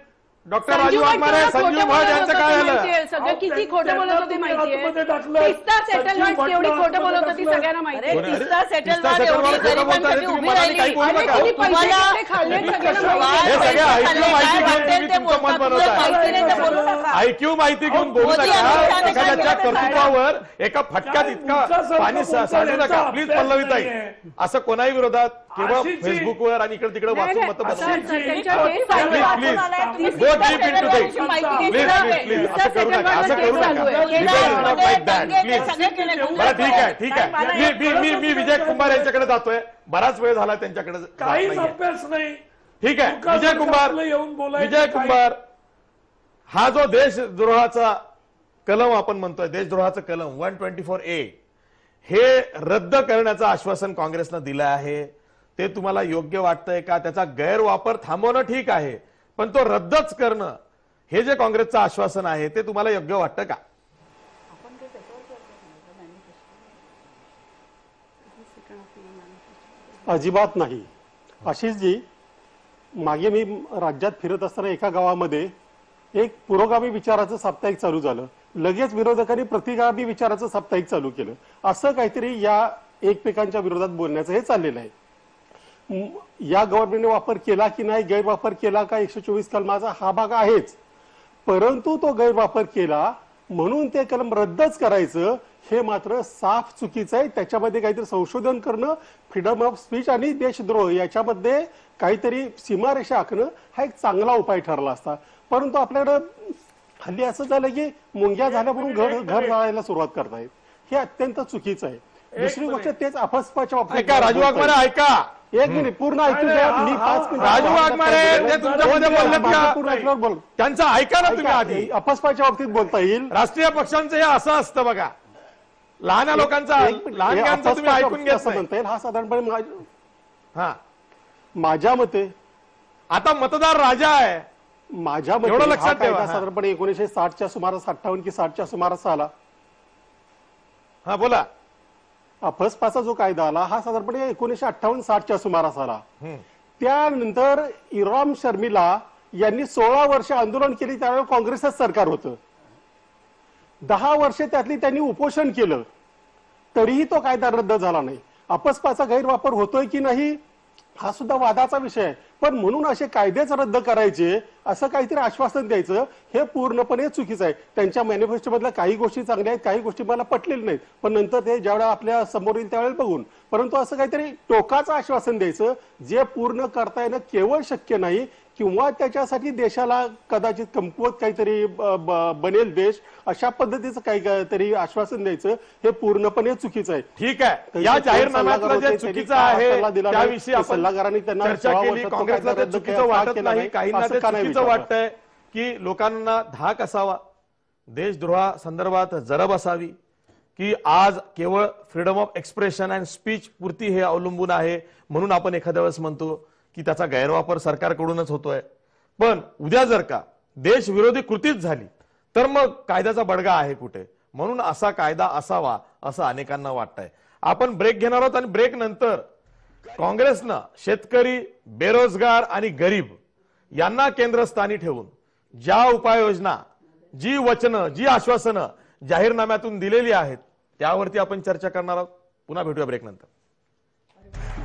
डॉक्टर राजू संजीव भट वाघमारे, केवढं संजीव खोटं भट बोलत यांचं होतं काय ते झालं? माहितीये. सगळं अहो, किती खोटं बोलत होते त्यांना माहितीये. आतमध्ये टाकलं. तिस्ता सेटलमेंट संजीव केवढी भटला खोटं बोलत होती आतमध्ये सगळ्यांना अरे माहितीये. तिस्ता सेटलमेंट तिस्ता एवढी सेटलमेंट गरिबांसाठी तुम्ही उभी मनाने राहिली. काही बोलू अरे नका. किती पैसे तुम्हाला- किती खाल्ले सगळ्यांना हे माहितीये. सगळे ऐकलं माहिती घेऊन वाटेल तुम्ही ते तुमचं मत बोलतात. बनवताय. माहिती नाही तर बोलू नका. ऐक्यू माहिती घेऊन बोलू मोदी नका. आणि शहाने काय एखाद्याच्या केलं ते कर्तृत्वावर एका फटक्यात काय इतका तुमचा पाणी सरकार सांडू नका यांचा प्लीज अभ्यास पल्लवीताई. नाहीये. असं कोणाही विरोधात केवळ आशिषजी. फेसबुकवर आणि इकडे तिकडे नाही, वाचून नाही, मतं सर, बनवू. सर, त्यांच्या केस चालू Please, आहे. please. तुम्ही Go deep into this. त्याची माहिती प्लीज घेतली प्लीज नाही. प्लीज असं करू नका, असं करू नका. बरं ठीक आहे, ठीक आहे. मी विजय कुंभार यांच्याकडे जातोय. बराच वेळ झाला त्यांच्याकडे जात काहीच नाहीये. अभ्यास नाही. ठीक आहे तुका विजय कुंभार, आपलं येऊन बोलायचं विजय काय? कुंभार हा जो देशद्रोहाचा कलम आपण म्हणतोय, देशद्रोहाचं कलम 124A हे रद्द करण्याचं आश्वासन काँग्रेसनं दिलं आहे. ते तुम्हाला योग्य वाटतंय का? त्याचा गैरवापर थांबवणं ठीक आहे, पण तो रद्दच करणं हे जे काँग्रेसचं आश्वासन आहे ते तुम्हाला योग्य वाटतं का? अजिबात नाही. आशिषजी, मागे मी राज्यात फिरत असताना एका गावामध्ये एक पुरोगामी विचाराचं साप्ताहिक चालू झालं. लगेच विरोधकांनी प्रतिगामी विचाराचं साप्ताहिक चालू केलं. असं काहीतरी या एकमेकांच्या विरोधात बोलण्याचं हे चाललेलं आहे. या गव्हर्नमेंटने वापर केला की नाही, गैरवापर केला का 124 कलमाचा हा भाग आहेच, परंतु तो गैरवापर केला म्हणून ते कलम रद्दच करायचं हे मात्र साफ चुकीचं आहे. त्याच्यामध्ये काहीतरी संशोधन करणं, फ्रीडम ऑफ स्पीच आणि देशद्रोह याच्यामध्ये काहीतरी सीमारेषा आखणं हा एक चांगला उपाय ठरला असता. परंतु आपल्याकडं हल्ली असं झालं की मुंग्या झाल्या म्हणून घर जाळायला सुरुवात करतायत. हे अत्यंत चुकीचं आहे. दुसरी गोष्ट तेच अपस्पाच्या ऐका राजू वाघमारे, ऐका एक मिनिट पूर्ण ऐकून घ्या. मी 5 मिनिट राजू वाघमारे ते तुमच्यामध्ये बोललेत का? पूर्ण ऐकल्यावर बोल. त्यांचं ऐका ना तुम्ही आधी. अपस्पाच्या बाबतीत बोलता येईल. राष्ट्रीय पक्षांचं हे असं असतं बघा, लहान लोकांचा लहानग्यांचं तुम्ही ऐकून घेत असं नाही. म्हणता येईल. हा साधारणपणे हा माझ्या मते आता मतदार राजा आहे. माझ्या मते एवढं हा लक्षात ठेवा. कायदा साधारणपणे 1960च्या सुमारास 58 की 60च्या सुमारास आला. हा बोला. अपस्पाचा जो कायदा आला हा साधारणपणे 1958-60च्या सुमारास आला. त्यानंतर इराम शर्मिला यांनी 16 वर्ष आंदोलन केली. त्यावेळेला काँग्रेसच सरकार होतं. 10 वर्षे त्यातली त्यांनी उपोषण केलं तरीही तो कायदा रद्द झाला नाही. अपस्पाचा गैरवापर होतोय की नाही हा सुद्धा वादाचा विषय आहे. पण म्हणून असे कायदेच रद्द करायचे असं काहीतरी आश्वासन द्यायचं हे पूर्णपणे चुकीचं आहे. त्यांच्या मॅनिफेस्टो मधल्या काही गोष्टी चांगल्या आहेत, काही गोष्टी मला पटलेल्या नाहीत, पण नंतर ते ज्यावेळेला आपल्या समोर येईल त्यावेळेला बघून. परंतु असं काहीतरी टोकाचं आश्वासन द्यायचं जे पूर्ण करता येणं केवळ शक्य नाही किंवा त्याच्यासाठी देशाला कदाचित कमकुवत काहीतरी बनेल देश, अशा पद्धतीचं काहीतरी आश्वासन द्यायचं हे पूर्णपणे चुकीचं आहे. ठीक आहे, या जाहीरनाम्यातलं जे चुकीचं आहे त्याविषयी आपण सल्लागारांनी त्यांना चर्चा केली. काँग्रेसला ते चुकीचं वाटत नाही, काहींना ते चुकीचं वाटतंय की लोकांना धाक असावा, देशद्रोहा संदर्भात जरब असावी, की आज केवळ freedom of expression and speech पुरती हे अवलंबून आहे, म्हणून आपण एखाद्या वेळेस म्हणतो की त्याचा गैरवापर सरकारकडूनच होतोय. पण उद्या जर का देशविरोधी कृतीच झाली तर मग कायद्याचा बडगा आहे कुठे? म्हणून असा कायदा असावा असं अनेकांना वाटतंय. आपण ब्रेक घेणार आहोत आणि ब्रेक नंतर काँग्रेसनं शेतकरी, बेरोजगार आणि गरीब यांना केंद्रस्थानी ठेवून ज्या उपाययोजना, जी वचनं, जी आश्वासनं जाहीरनाम्यातून दिलेली आहेत त्यावरती आपण चर्चा करणार आहोत. पुन्हा भेटूया ब्रेक नंतर.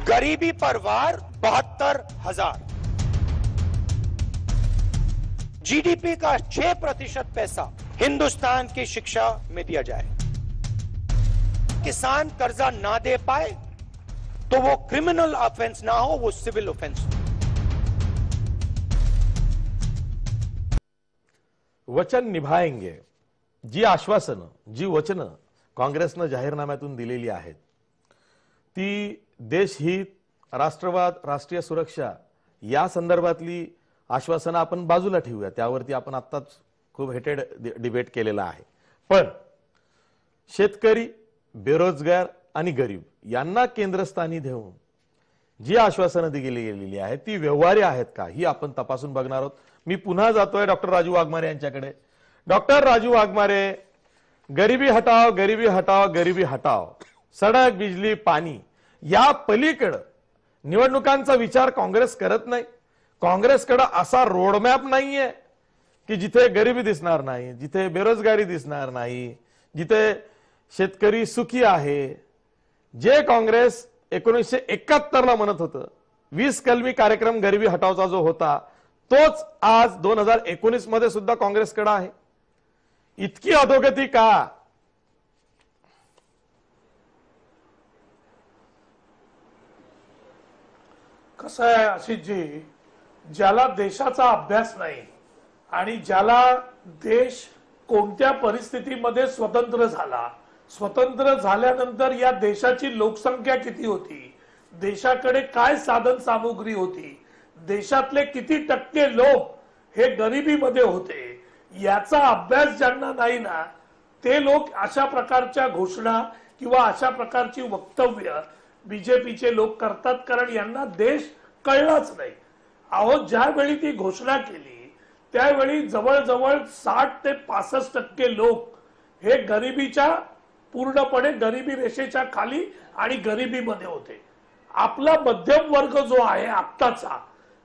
गरीबी पर वार 72,000, जीडीपी का 6% पैसा हिंदुस्तान की शिक्षा में दिया जाए. किसान कर्जा ना दे पाए तो वो क्रिमिनल ऑफेंस ना हो, वो सिविल ऑफेंस हो. वचन निभाएंगे, जी आश्वासनं, जी वचनं काँग्रेसनं जाहीरनाम्यातून दिलेली आहेत ती देशहित, राष्ट्रवाद, राष्ट्रीय सुरक्षा या संदर्भातली आश्वासनं आपण बाजूला ठेवूया. त्यावरती आपण आत्ताच खूप हेटेड डिबेट केलेला आहे. पण शेतकरी, बेरोजगार आणि गरीब यांना केंद्रस्थानी ठेवून जी आश्वासनं दिली गेलेली आहेत ती व्यवहार्य आहेत का ही आपण तपासून बघणार आहोत. मी पुन्हा जातोय डॉक्टर राजू वाघमारे यांच्याकडे. डॉक्टर राजू वाघमारे, गरीबी हटाओ, गरीबी हटाओ, गरीबी हटाओ, सडक, बिजली, पाणी या पलीकडे निवडणुकांचा विचार काँग्रेस करत नाही. काँग्रेसकडे असा रोडमॅप नाहीये की जिथे गरिबी दिसणार नाही, जिथे बेरोजगारी दिसणार नाही, जिथे शेतकरी सुखी आहे. जे काँग्रेस 1971 ला म्हणत होतं, 20 कलमी कार्यक्रम गरिबी हटावचा जो होता तोच आज 2019 मध्ये सुद्धा काँग्रेसकडे आहे. इतकी अधोगती का? कसं आहे आशिषजी, ज्याला देशाचा अभ्यास नाही आणि ज्याला देश कोणत्या परिस्थितीमध्ये स्वतंत्र झाला, स्वतंत्र झाल्यानंतर या देशाची लोकसंख्या किती होती, देशाकडे काय साधन सामुग्री होती, देशातले किती टक्के लोक हे गरिबीमध्ये होते, याचा अभ्यास ज्यांना नाही ना ते लोक अशा प्रकारच्या घोषणा किंवा अशा प्रकारची वक्तव्य बीजेपीचे लोक करतात, कारण यांना देश कळलाच नाही. अहो, ज्यावेळी ती घोषणा केली त्यावेळी जवळजवळ 60 ते 65% लोक हे गरिबीच्या, पूर्णपणे गरिबी रेषेच्या खाली आणि गरिबीमध्ये होते. आपला मध्यम वर्ग जो आहे आत्ताचा,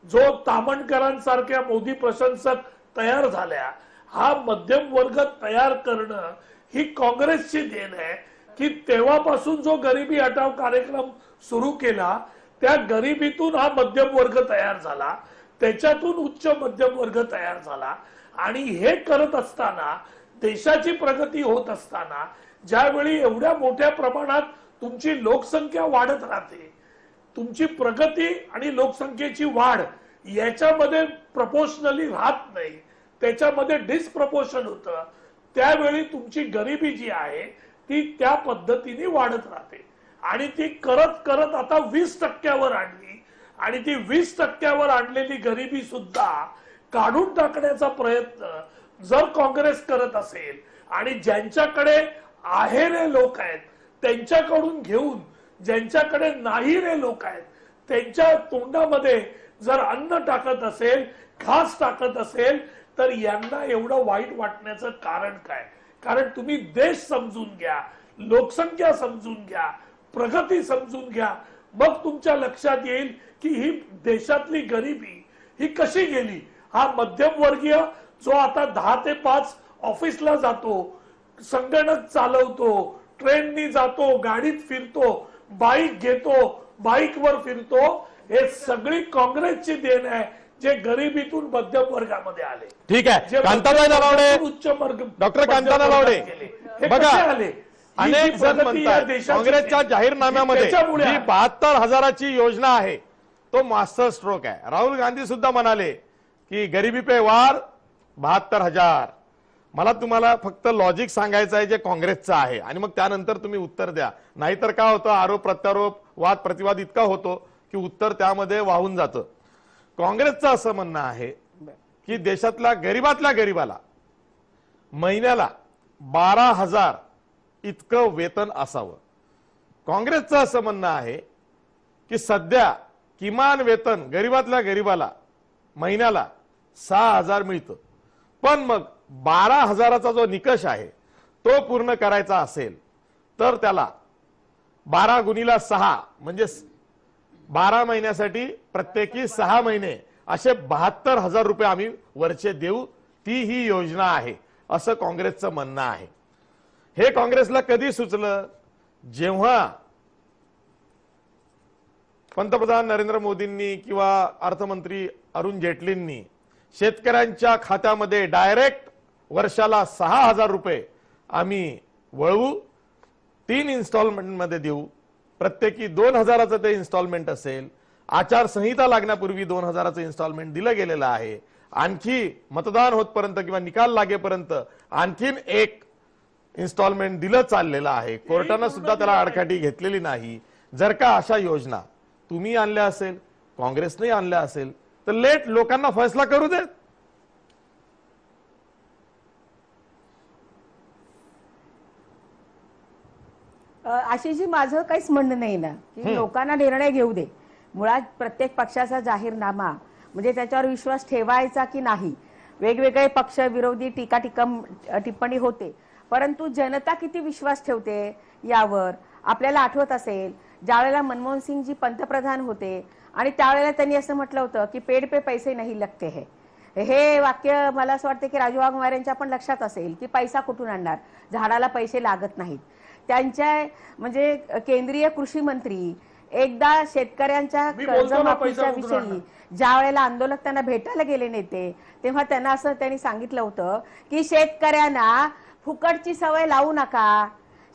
जो तामणकरांसारख्या मोदी प्रशंसक तयार झाल्या, हा मध्यम वर्ग तयार करणं ही काँग्रेसची देण आहे की तेव्हापासून जो गरिबी हटाव कार्यक्रम सुरू केला त्या गरिबीतून हा मध्यम वर्ग तयार झाला, त्याच्यातून उच्च मध्यम वर्ग तयार झाला. आणि हे करत असताना, देशाची प्रगती होत असताना, ज्यावेळी एवढ्या मोठ्या प्रमाणात तुमची लोकसंख्या वाढत राहते, तुमची प्रगती आणि लोकसंख्येची वाढ याच्यामध्ये प्रपोर्शनली राहत नाही, त्याच्यामध्ये डिस्प्रपोर्शन होतं, त्यावेळी तुमची गरिबी जी आहे ती त्या पद्धतीने वाढत राहते. आणि ती करत करत आता 20% आणली आणि ती 20% आणलेली गरिबी सुद्धा काढून टाकण्याचा प्रयत्न जर काँग्रेस करत असेल आणि ज्यांच्याकडे आहे रे लोक आहेत त्यांच्याकडून घेऊन ज्यांच्याकडे नाही रे लोक आहेत त्यांच्या तोंडामध्ये जर अन्न टाकत असेल, घास टाकत असेल, तर यांना एवढं वाईट वाटण्याचं कारण काय? कारण तुम्ही देश समजून घ्या, लोकसंख्या समजून घ्या, प्रगती समजून घ्या, मग तुमच्या लक्षात येईल की ही देशातली गरिबी ही कशी गेली. हा मध्यमवर्गीय जो आता 10 ते 5 ऑफिसला जातो, संगणक चालवतो, ट्रेननी जातो, गाडीत फिरतो, बाईक घेतो, बाईकवर फिरतो, हे सगळी काँग्रेसची देण आहे, जे गरिबीतून मध्यम वर्गामध्ये आले. ठीक आहे. जे कांताबाई नलावडे, उच्च वर्ग डॉक्टर मध्यम कांता वर्गात नलावडे, गेले. हे बघा, कसे आले? ही अनेक जी जण प्रगती या म्हणतात देशाची काँग्रेसच्या जाहीरनाम्यामध्ये त्याच्यामुळे जी आहे. 72,000ची योजना आहे तो मास्टर स्ट्रोक आहे. राहुल गांधी सुद्धा म्हणाले की गरिबी पे वार 72,000. मला तुम्हाला फक्त लॉजिक सांगायचं आहे जे काँग्रेसचं आहे आणि मग त्यानंतर तुम्ही उत्तर द्या. नाहीतर काय होतं, आरोप प्रत्यारोप वाद प्रतिवाद इतका होतो की उत्तर त्यामध्ये वाहून जातं. काँग्रेसचं असं म्हणणं आहे की देशातल्या गरीबातल्या गरीबाला महिन्याला 12,000 इतकं वेतन असावं. काँग्रेसचं असं म्हणणं आहे की सध्या किमान वेतन गरीबातल्या गरीबाला महिन्याला 6,000 मिळतं, पण मग 12,000चा जो निकष आहे तो पूर्ण करायचा असेल तर त्याला 12 गुणिले 6 म्हणजे 12 महिन्यासाठी प्रत्येकी 6 महिने असे 72,000 रुपये आम्ही वरचे देऊ. ती ही योजना आहे असं काँग्रेसचं म्हणणं आहे. हे काँग्रेसला कधी सुचलं? जेव्हा पंतप्रधान नरेंद्र मोदींनी किंवा अर्थमंत्री अरुण जेटलींनी शेतकऱ्यांच्या खात्यामध्ये डायरेक्ट वर्षाला 6,000 रुपये आम्ही वळवू, 3 इन्स्टॉलमेंटमध्ये देऊ, प्रत्येकी 2,000चं ते इन्स्टॉलमेंट असेल. आचारसंहिता लागण्यापूर्वी 2,000चं इन्स्टॉलमेंट दिलं गेलेलं आहे. आणखी मतदान होतपर्यंत किंवा निकाल लागेपर्यंत आणखीन एक इन्स्टॉलमेंट दिलं चाललेलं आहे. कोर्टानं सुद्धा त्याला आडकाठी घेतलेली नाही. जर का अशा योजना तुम्ही आणल्या असेल, काँग्रेसने आणल्या असेल तर लेट लोकांना फैसला करू देत. आशिषजी, माझं काहीच म्हणणं नाही ना की लोकांना निर्णय घेऊ दे. मुळात प्रत्येक पक्षाचा जाहीरनामा म्हणजे त्याच्यावर विश्वास ठेवायचा की नाही, वेगवेगळे पक्ष विरोधी टीका टिप्पणी होते, परंतु जनता किती विश्वास ठेवते यावर आपल्याला आठवत असेल ज्यावेळेला मनमोहन सिंगजी पंतप्रधान होते आणि त्यावेळेला त्यांनी असं म्हटलं होतं की पेड़ पे पैसे नहीं लगते है. हे वाक्य मला असं वाटतं की राजू वाघमारे यांच्या पण लक्षात असेल की पैसा कुठून आणणार, झाडाला पैसे लागत नाहीत. त्यांच्या म्हणजे केंद्रीय कृषी मंत्री एकदा शेतकऱ्यांच्या कर्जमाफीच्या विषयी ज्या वेळेला आंदोलक त्यांना भेटायला गेले नेते तेव्हा त्यांना असं त्यांनी सांगितलं होतं की शेतकऱ्यांना फुकटची सवय लावू नका,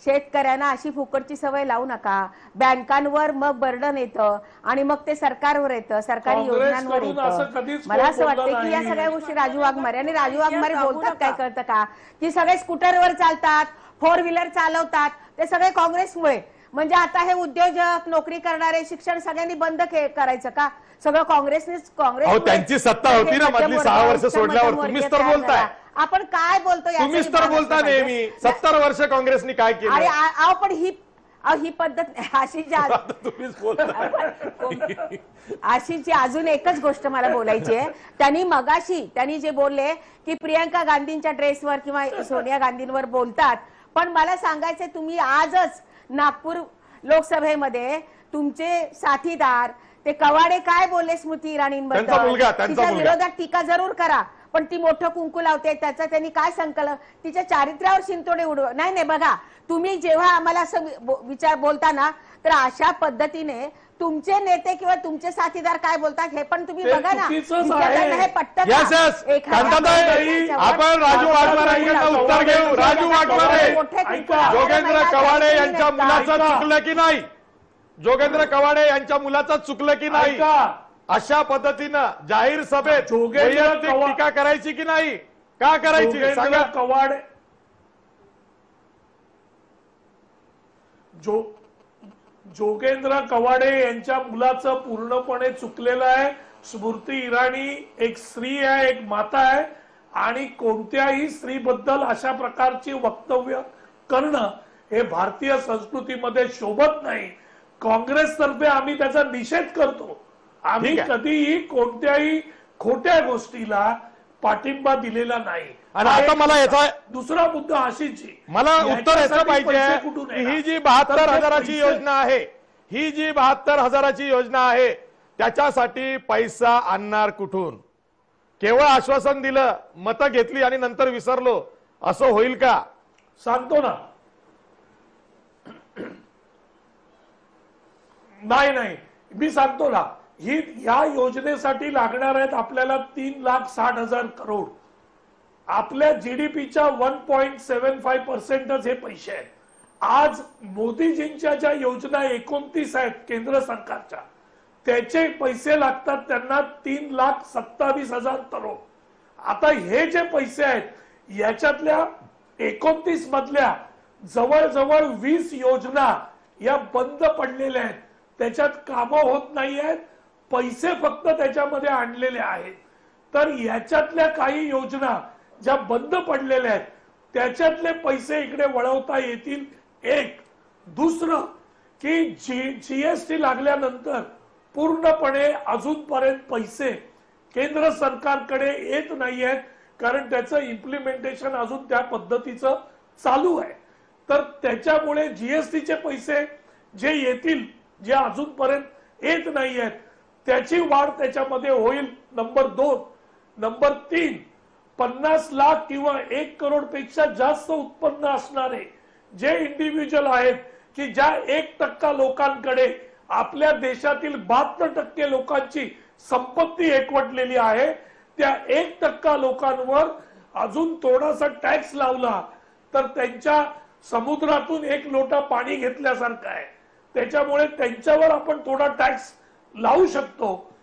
शेतकऱ्यांना अशी फुकटची सवय लावू नका. बँकांवर मग बर्डन येतं आणि मग ते सरकारवर येतं, सरकारी योजनांवर येतं. मला असं वाटतं की या सगळ्या गोष्टी राजू वाघमारे बोलतात काय कळतं का की सगळे स्कूटरवर चालतात, 4 व्हीलर चालवतात, ते सगळे काँग्रेसमुळे. म्हणजे आता हे उद्योजक, नोकरी करणारे, शिक्षण सगळ्यांनी बंद करायचं का? सगळं काँग्रेसनेच. त्यांची सत्ता होती ना मधली 6 वर्ष सोडल्यावर. तुम्हीच तर बोलताय. आपण काय बोलतोय? तुम्हीच तर बोलता नेहमी 70 वर्ष काँग्रेसने काय केलं. अरे पण ही पद्धत तुम्हीच बोलताय. आशिषजी, अजून एकच गोष्ट मला बोलायची आहे. त्यांनी जे बोलले की प्रियंका गांधींच्या ड्रेसवर किंवा सोनिया गांधींवर बोलतात, पण मला सांगायचंय तुम्ही आजच नागपूर लोकसभेमध्ये तुमचे साथीदार ते कवाडे काय बोलले स्मृती इराणींबद्दल, तिच्या विरोधात टीका जरूर करा, पण ती मोठं कुंकू लावते त्याचा त्यांनी काय संकल्प, तिच्या चारित्र्यावर शिंतोडे उडव. नाही बघा, तुम्ही जेव्हा आम्हाला असं विचार बोलताना तर अशा पद्धतीने तुमचे नेते किंवा तुमचे साथीदार काय बोलतात हे पण तुम्ही बघा ना. हे पटतं आपण राजू वाघमारेंना उत्तर घेऊ. राजू वाघमारे, जोगेंद्र कवाडे यांच्या मुलाचं चुकलं की नाही? जोगेंद्र कवाडे यांच्या मुलाचं चुकलं की नाही? अशा पद्धतीनं जाहीर सभेत वैयक्तिक टीका करायची की नाही? का करायची सांगा? जोगेंद्र कवाडे यांच्या मुलाचं पूर्णपणे चुकलेलं आहे. स्मृती इराणी एक स्त्री आहे, एक माता आहे, आणि कोणत्याही स्त्रीबद्दल अशा प्रकारची वक्तव्य करणं हे भारतीय संस्कृतीमध्ये शोभत नाही. काँग्रेसतर्फे आम्ही त्याचा निषेध करतो. आम्ही कधीही कोणत्याही खोट्या गोष्टीला पाठिंबा दिलेला नाही. आणि आता मला याचा दुसरा मुद्दा आशिषजी, मला उत्तर याचं पाहिजे. ही जी 72,000ची योजना आहे, ही जी 72,000ची योजना आहे त्याच्यासाठी पैसा आणणार कुठून? केवळ आश्वासन दिलं, मतं घेतली आणि नंतर विसरलो, असं होईल का? सांगतो ना. नाही मी सांगतो ना. या योजनेसाठी लागणार आहेत आपल्याला 3,60,000 करोड. आपल्या जीडीपीच्या 1.75% हे पैसे आहेत. आज मोदीजींच्या ज्या योजना 29 आहेत केंद्र सरकारच्या, त्याचे पैसे लागतात त्यांना 3,27,000 करोड. आता हे जे पैसे आहेत याच्यातल्या 29 मधल्या जवळजवळ 20 योजना या बंद पडलेल्या आहेत. त्याच्यात कामं होत नाही आहेत, पैसे फक्त त्याच्यामध्ये आणलेले आहेत. तर याच्यातल्या काही योजना ज्या बंद पडलेल्या आहेत त्याच्यातले पैसे इकडे वळवता येतील. एक दुसरं की जीएसटी लागल्यानंतर पूर्णपणे अजूनपर्यंत पैसे केंद्र सरकारकडे येत नाही आहेत, कारण त्याचं इम्प्लिमेंटेशन अजून त्या पद्धतीचं चालू आहे. तर त्याच्यामुळे जीएसटीचे पैसे जे येतील, जे अजूनपर्यंत येत नाही आहेत, त्याची वाढ त्याच्यामध्ये होईल. नंबर 2. नंबर 3, 50 लाख किंवा 1 करोड पेक्षा जास्त उत्पन्न असणारे जे इंडिव्हिज्युअल आहेत, की ज्या 1% लोकांकडे आपल्या देशातील 72% लोकांची संपत्ती एकवटलेली आहे, त्या 1% लोकांवर अजून थोडासा टॅक्स लावला तर त्यांच्या समुद्रातून एक लोटा पाणी घेतल्यासारखं आहे. त्याच्यामुळे त्यांच्यावर आपण थोडा टॅक्स लावू शकतो.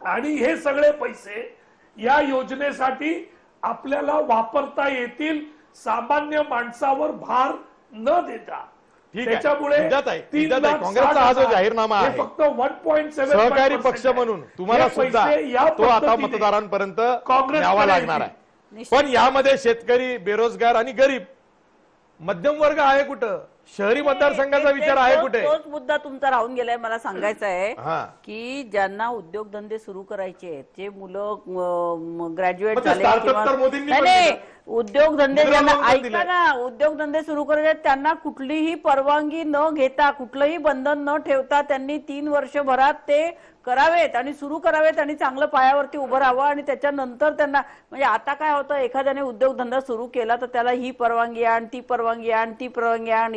आणि हे सगळे पैसे या योजनेसाठी आपल्याला वापरता येतील, सामान्य माणसावर भार न देता. त्याच्यामुळे काँग्रेसचा हा जो जाहीरनामा आहे फक्त 1.7 सहकारी पक्ष म्हणून तुम्हाला सुद्धा तो आता मतदारांपर्यंत न्यावा लागणार आहे. पण यामध्ये शेतकरी, बेरोजगार आणि गरीब मध्यम वर्ग आहे कुठं? शहरी मतदारसंघाचा विचार आहे कुठे? तोच मुद्दा तुमचा राहून गेलाय. मला सांगायचं आहे की ज्यांना उद्योगधंदे सुरू करायचे आहेत, जे मुलं ग्रॅज्युएट झाले किंवा उद्योगधंदे ज्यांना, ऐका ना, उद्योगधंदे सुरू करायचे आहेत त्यांना कुठलीही परवानगी न घेता, कुठलंही बंधन न ठेवता त्यांनी 3 वर्षभरात ते करावेत आणि सुरू करावेत आणि चांगलं पायावरती उभं राहावं. आणि त्याच्यानंतर त्यांना, म्हणजे आता काय होतं, एखाद्याने उद्योगधंदा सुरू केला तर त्याला ही परवानगी आण, ती परवानगी आण, ती परवानगी आण,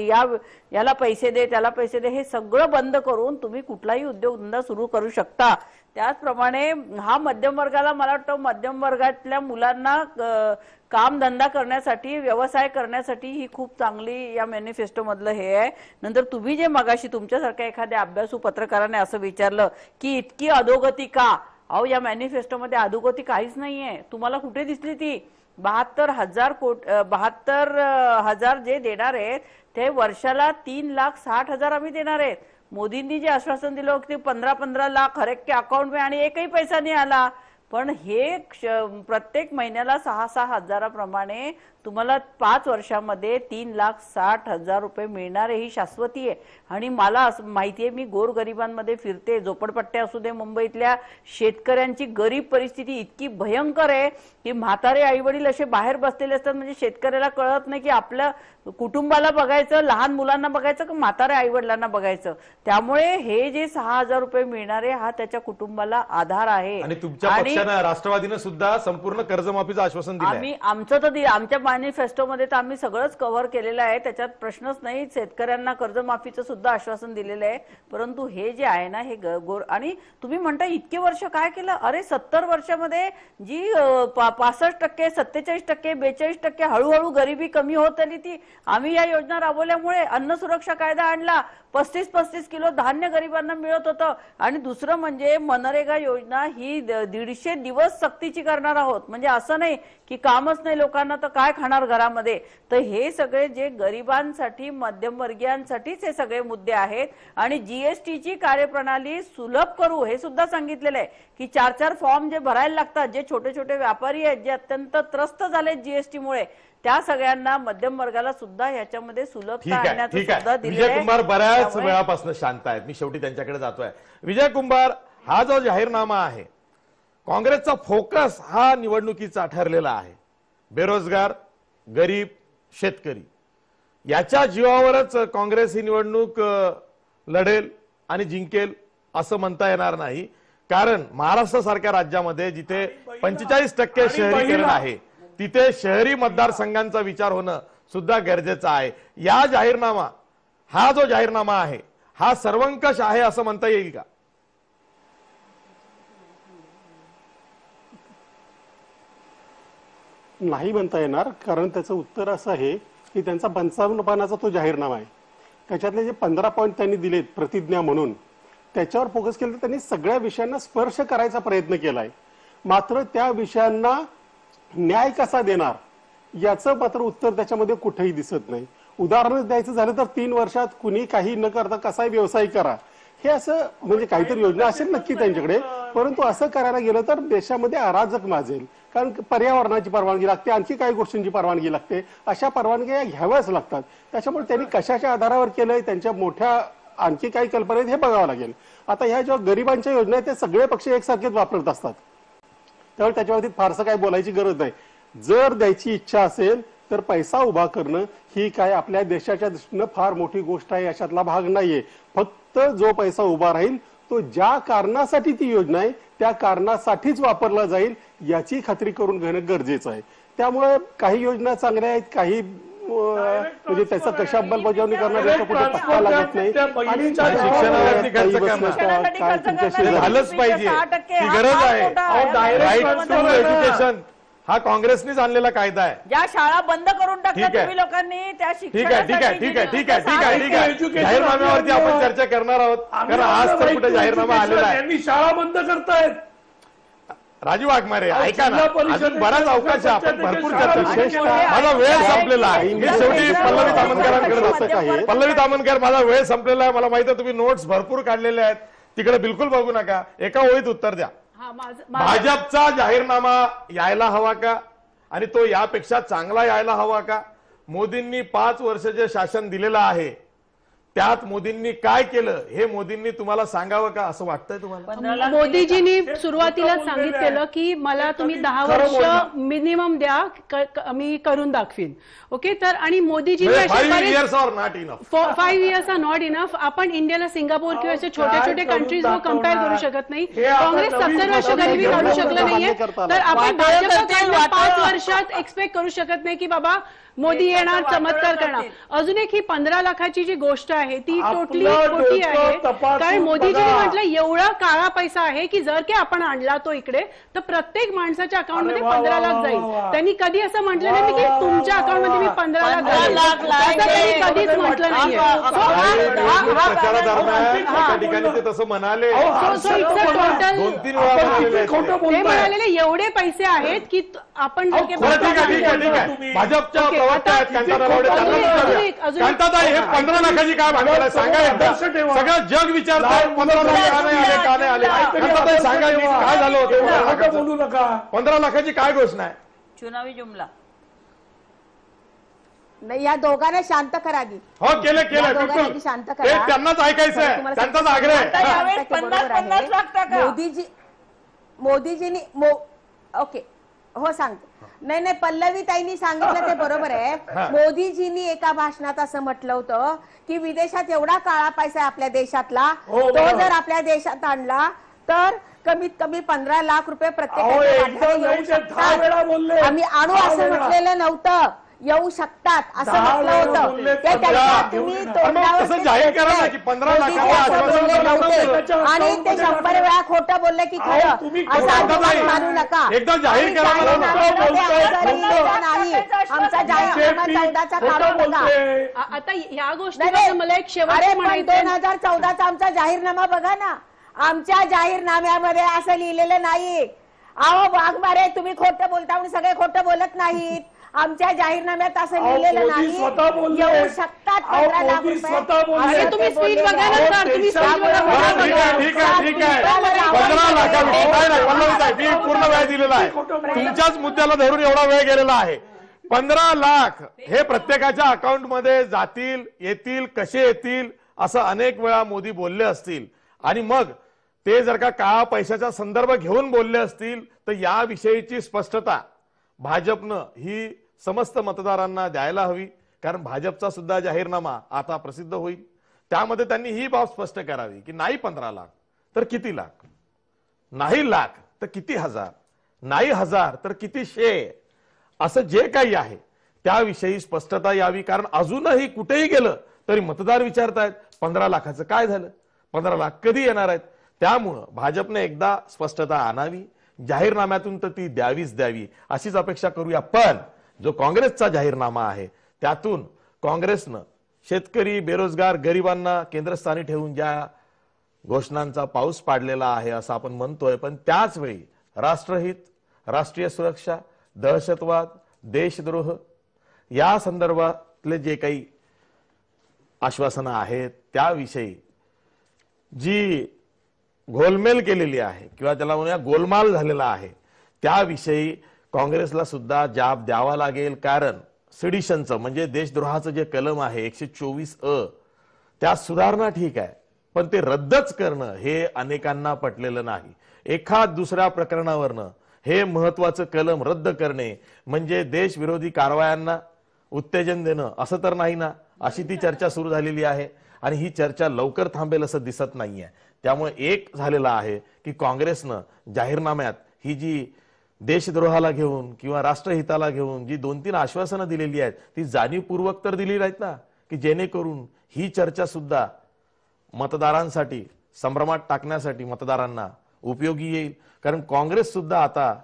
याला पैसे दे, त्याला पैसे दे, हे सगळं बंद करून तुम्ही कुठलाही उद्योगधंदा सुरू करू शकता. त्याचप्रमाणे हा मध्यम वर्गाला, मला वाटतं मध्यम वर्गातल्या मुलांना कामधंदा करण्यासाठी, व्यवसाय करण्यासाठी ही खूप चांगली या मॅनिफेस्टो मधलं हे आहे. नंतर तुम्ही जे मगाशी तुमच्यासारख्या एखाद्या अभ्यासू पत्रकाराने असं विचारलं की इतकी अधोगती का? अहो, या मॅनिफेस्टोमध्ये अधोगती काहीच नाहीये. तुम्हाला कुठे दिसली ती? 72,000 जे देणार आहेत ते वर्षाला 3,60,000 आम्ही देणार आहेत. मोदींनी जे आश्वासन दिलं की 15-15 लाख हर एक के अकाउंट में आणि एकही पैसा नाही आला. पण हे प्रत्येक महिन्याला 6-6 हजाराप्रमाणे तुम्हाला 5 वर्षामध्ये 3,60,000 रुपये मिळणार, ही शाश्वती आहे. आणि मला असं माहिती आहे, मी गोरगरिबांमध्ये फिरते, झोपडपट्ट्या असू दे, मुंबईतल्या शेतकऱ्यांची गरीब परिस्थिती इतकी भयंकर आहे की म्हातारे आई वडील असे बाहेर बसलेले असतात. म्हणजे शेतकऱ्याला कळत नाही की आपल्या कुटुंबाला बघायचं, लहान मुलांना बघायचं की म्हातारे आई वडिलांना बघायचं. त्यामुळे हे जे 6,000 रुपये मिळणारे हा त्याच्या कुटुंबाला आधार आहे. आणि तुमच्या पक्षानं, राष्ट्रवादीनं सुद्धा संपूर्ण कर्जमाफीचं आश्वासन दिलं. आम्ही आमचं तर आमच्या मॅनिफेस्टोमध्ये तर आम्ही सगळंच कव्हर केलेलं आहे, त्याच्यात प्रश्नच नाही. शेतकऱ्यांना कर्जमाफीचं सुद्धा आश्वासन दिलेलं आहे. परंतु हे जे आहे ना, हे आणि तुम्ही म्हणता इतके वर्ष काय केलं? अरे 70 वर्षामध्ये जी 65%, 47%, 42% हळूहळू गरिबी कमी होत आली, ती आम्ही या योजना राबवल्यामुळे. अन्न सुरक्षा कायदा आणला, 35-35 किलो धान्य गरिबांना मिळत होतं. आणि दुसरं म्हणजे मनरेगा योजना ही 150 दिवस सक्तीची करणार आहोत. म्हणजे असं नाही की कामच नाही लोकांना तर काय खाणार घरामध्ये. तर हे सगळे जे गरिबांसाठी, मध्यमवर्गीयांसाठीच हे सगळे मुद्दे आहेत. आणि जीएसटीची कार्यप्रणाली सुलभ करू हे सुद्धा सांगितलेलं आहे की 4-4 फॉर्म जे भरायला लागतात, जे छोटे छोटे व्यापारी आहेत जे अत्यंत त्रस्त झाले जीएसटीमुळे, त्या सगळ्यांना, मध्यम वर्गाला सुद्धा ह्याच्यामध्ये सुलभता आणण्याचं सुद्धा दिलेलं आहे. विजय कुंभार बऱ्याच वेळापासून शांत आहेत, मी शेवटी त्यांच्याकडे जातोय. विजय कुंभार, हा जो जाहीरनामा आहे, काँग्रेसचा फोकस हा निवडणुकीचा ठरलेला आहे. बेरोजगार, गरीब, शेतकरी याच्या जीवावरच काँग्रेस ही निवडणूक लढेल आणि जिंकेल असं म्हणता येणार नाही. कारण महाराष्ट्रासारख्या राज्यामध्ये जिथे 45% शहरीकरण आहे, तिथे शहरी मतदारसंघांचा विचार होणं सुद्धा गरजेचं आहे. हा जो जाहीरनामा आहे हा सर्वंकष आहे असं म्हणता येईल का? नाही म्हणता येणार, कारण त्याचं उत्तर असं आहे की त्यांचा 55 पानाचा तो जाहीरनामा आहे. त्याच्यातले जे 15 पॉईंट त्यांनी दिलेत प्रतिज्ञा म्हणून, त्याच्यावर फोकस केलं तर त्यांनी सगळ्या विषयांना स्पर्श करायचा प्रयत्न केलाय. मात्र त्या विषयांना न्याय कसा देणार याचं मात्र उत्तर त्याच्यामध्ये कुठेही दिसत नाही. उदाहरण द्यायचं झालं तर 3 वर्षात कुणी काही न करता कसाही व्यवसाय करा, हे असं म्हणजे काहीतरी योजना असेल नक्की त्यांच्याकडे, परंतु असं करायला गेलं तर देशामध्ये अराजक माजेल. कारण पर्यावरणाची परवानगी लागते, आणखी काही गोष्टींची परवानगी लागते, अशा परवानग्या घ्याव्याच लागतात. त्याच्यामुळे त्यांनी कशाच्या आधारावर केलंय, त्यांच्या मोठ्या आणखी काही कल्पना आहेत हे बघावं लागेल. आता ह्या ज्या गरिबांच्या योजना आहेत ते सगळे पक्ष एकसारखेच वापरत असतात, त्यामुळे त्याच्यावरती फारसं काही बोलायची गरज नाही. जर द्यायची इच्छा असेल तर पैसा उभा करणं ही काय आपल्या देशाच्या दृष्टीनं फार मोठी गोष्ट आहे, अशातला भाग नाहीये. फक्त जो पैसा उभा राहील तो ज्या कारणासाठी ती योजना आहे त्या कारणासाठीच वापरला जाईल याची खात्री करून घेणं गरजेचं आहे. त्यामुळे काही योजना चांगल्या आहेत, काही म्हणजे त्याचा कशा अंमलबजावणी करणार याचा कुठे पत्ता लागत नाही. शिक्षणावरती खर्च झालंच पाहिजे, ही गरज आहे. राईट टू एज्युकेशन हा काँग्रेसनेच आणलेला कायदा आहे. ज्या शाळा बंद करून टाकल्या तुम्ही लोकांनी त्या ठीक आहे जाहीरनाम्यावरती आपण चर्चा करणार आहोत, कारण आज तर कुठे जाहीरनामा आलेला आहे. त्यांनी शाळा बंद करतायत. राजू वाघमारे ऐका ना, अजून बराच अवकाश आहे, आपण भरपूर चर्चा. माझा वेळ संपलेला आहे. मी शेवटी पल्लवी तामणकरांकडे पल्लवी तामणकर, माझा वेळ संपलेला आहे. मला माहिती आहे तुम्ही नोट्स भरपूर काढलेले आहेत, तिकडे बिलकुल बघू नका. एका ओळीत उत्तर द्या. भाजपचा जाहीरनामा यायला हवा का, आणि तो यापेक्षा चांगला यायला हवा का? मोदींनी 5 वर्ष जे शासन दिलेलं आहे त्यात मोदींनी काय केलं हे मोदींनी तुम्हाला सांगावं का असं वाटतंय तुम्हाला? मोदीजींनी सुरुवातीला सांगितलेलं की मला तुम्ही 10 वर्ष मिनिमम द्या, मी करून दाखवीन. ओके, तर आणि मोदीजींनी 5 years are not enough. 5 years are not enough. आपण इंडियाला सिंगापूर किंवा अशा छोट्या छोट्या कंट्रीज कम्पेअर करू शकत नाही. काँग्रेस 70 वर्ष गरिबी काढू शकलं नाहीये, तर आपण भाजपकडनं 5 वर्षात एक्सपेक्ट करू शकत नाही की बाबा मोदी येणार, चमत्कार करणार. अजून एक ही 15 लाखाची जी गोष्ट आहे ती टोटली खोटी आहे. कारण मोदीजींनी म्हटलं एवढा काळा पैसा आहे की जर की आपण आणला तो इकडे तर प्रत्येक माणसाच्या अकाउंटमध्ये 15 लाख जाईल. त्यांनी कधी असं म्हटलं नाही की तुमच्या अकाउंटमध्ये मी 15 लाख घालेन, कधीच म्हटलं नाहीये. ठिकाणी ते तसं म्हणाले, ते म्हणालेले एवढे पैसे आहेत की आपण जर भाजपच्या हे 15 लाखाची काय भांडवल आहे सांगा एकदा. सगळं जग विचारतं 15 लाख का नाही आले, सांगा काय झालं होतं. बोलू नका. 15 लाखाची काय घोषणा आहे? चुनावी जुमला नाही, या दोघांना शांत करा आधी. हो केलं बिलकुल, शांत ते त्यांनाच ऐकायचं आहे, त्यांचाच आग्रह आहे. मोदीजींनी ओके हो सांगते. नाही पल्लवी ताईंनी सांगितलं ते बरोबर आहे. मोदीजींनी एका भाषणात असं म्हटलं होतं की विदेशात एवढा काळा पैसा आहे आपल्या देशातला, तो जर आपल्या देशात आणला तर कमीत कमी 15 लाख रुपये प्रत्येकाला येऊ शकतात. आम्ही आणू असं म्हटलेलं नव्हतं, येऊ शकतात असं म्हटलं होतं. तुम्ही तसं जाहीर करा ना की 15 लाखाची आणि ते 100 वेळा खोटं बोलले की खरं मानू नका. एकदा जाहीर करा नाही. आमचा जाहीरनामा 14चा काढू नका. आता या गोष्टी मला एक शेवटचं म्हणायचं, 2014चा आमचा जाहीरनामा बघा ना. आमच्या जाहीरनाम्यामध्ये असं लिहिलेलं नाही. अहो वाघमारे, तुम्ही खोटं बोलता म्हणून सगळे खोटं बोलत नाहीत. आमच्या जाहीरनाम्यात असं लिहिलेलं नाही. येऊ शकतात 15 लाख रुपये. तुम्ही स्पीच बघा ना, तुम्ही ठीक आहे 15 लाखाविषयी मी पूर्ण वेळ दिलेला आहे. तुमच्याच मुद्द्याला धरून एवढा वेळ गेलेला आहे. 15 लाख हे प्रत्येकाच्या अकाउंटमध्ये जातील, येतील, कसे येतील असं अनेक वेळा मोदी बोलले असतील, आणि मग ते जर का काळा पैशाचा संदर्भ घेऊन बोलले असतील तर याविषयीची स्पष्टता भाजपनं ही समस्त मतदारांना द्यायला हवी. कारण भाजपचा सुद्धा जाहीरनामा आता प्रसिद्ध होईल, त्यामध्ये त्यांनी ही बाब स्पष्ट करावी की नाही 15 लाख तर किती लाख, नाही लाख तर किती हजार, नाही हजार तर किती शे, असं जे काही आहे त्याविषयी स्पष्टता यावी. कारण अजूनही कुठेही गेलं तरी मतदार विचारतायत 15 लाखाचं काय झालं, 15 लाख कधी येणार आहेत. त्यामुळं भाजपने एकदा स्पष्टता आणावी. जाहीरनाम्यातून तर ती द्यावीच द्यावी अशीच अपेक्षा करूया. पण जो काँग्रेसचा जाहीरनामा आहे त्यातून काँग्रेसनं शेतकरी, बेरोजगार, गरिबांना केंद्रस्थानी ठेवून ज्या घोषणांचा पाऊस पाडलेला आहे असं आपण म्हणतोय, पण त्याच वेळी राष्ट्रहित, राष्ट्रीय सुरक्षा, दहशतवाद, देशद्रोह या संदर्भातले जे काही आश्वासनं आहेत त्याविषयी जी घोलमेल केलेली आहे किंवा त्याला म्हणूया गोलमाल झालेला आहे त्याविषयी काँग्रेसला सुद्धा जाब द्यावा लागेल. कारण सिडिशनचं म्हणजे देशद्रोहाचं जे कलम आहे 124(अ) त्या सुधारणा ठीक आहे, पण ते रद्दच करणं हे अनेकांना पटलेलं नाही. एखाद दुसऱ्या प्रकरणावरनं हे महत्वाचं कलम रद्द करणे म्हणजे देशविरोधी कारवायांना उत्तेजन देणं असं तर नाही ना, अशी ती चर्चा सुरू झालेली आहे आणि ही चर्चा लवकर थांबेल असं दिसत नाहीये. त्यामुळे एक झालेलं आहे की काँग्रेसनं जाहीरनाम्यात ही जी देशद्रोहाला घेऊन किंवा राष्ट्रहिताला घेऊन जी 2-3 आश्वासनं दिलेली आहेत ती जाणीवपूर्वक तर दिली नाहीत ना, की जेणेकरून ही चर्चा सुद्धा मतदारांसाठी संभ्रमात टाकण्यासाठी मतदारांना उपयोगी येईल. कारण काँग्रेस सुद्धा आता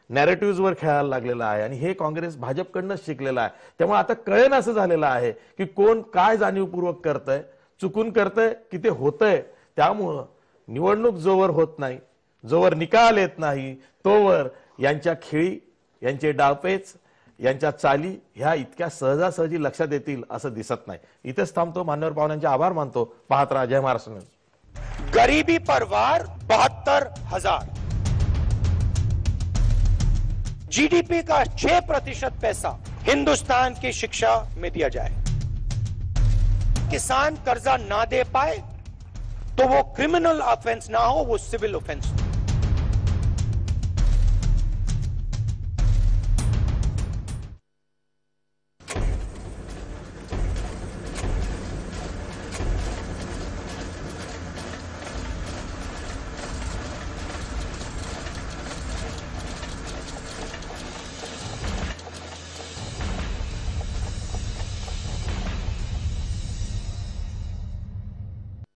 नॅरेटिव्हवर खेळायला लागलेला आहे आणि हे काँग्रेस भाजपकडनंच शिकलेलं आहे. त्यामुळे आता कळेन असं झालेलं आहे की कोण काय जाणीवपूर्वक करतंय, चुकून करतंय की ते होतंय. त्यामुळं निवडणूक जोवर होत नाही, जोवर निकाल येत नाही, तोवर यांच्या खेळी, यांचे डावपेच, यांच्या चाली ह्या इतक्या सहजासहजी लक्षात येतील असं दिसत नाही. इथेच थांबतो. मान्यवर पाहुण्यांचे आभार मानतो. पाहत राहा जय महाराष्ट्र न्यूज. गरीबी पर वार 72,000, जीडीपी का 6% पैसा हिंदुस्तान की शिक्षा में दिया जाए. किसान कर्जा ना दे पाए तो वो क्रिमिनल ऑफेंस ना हो, वो सिविल ऑफेंस हो.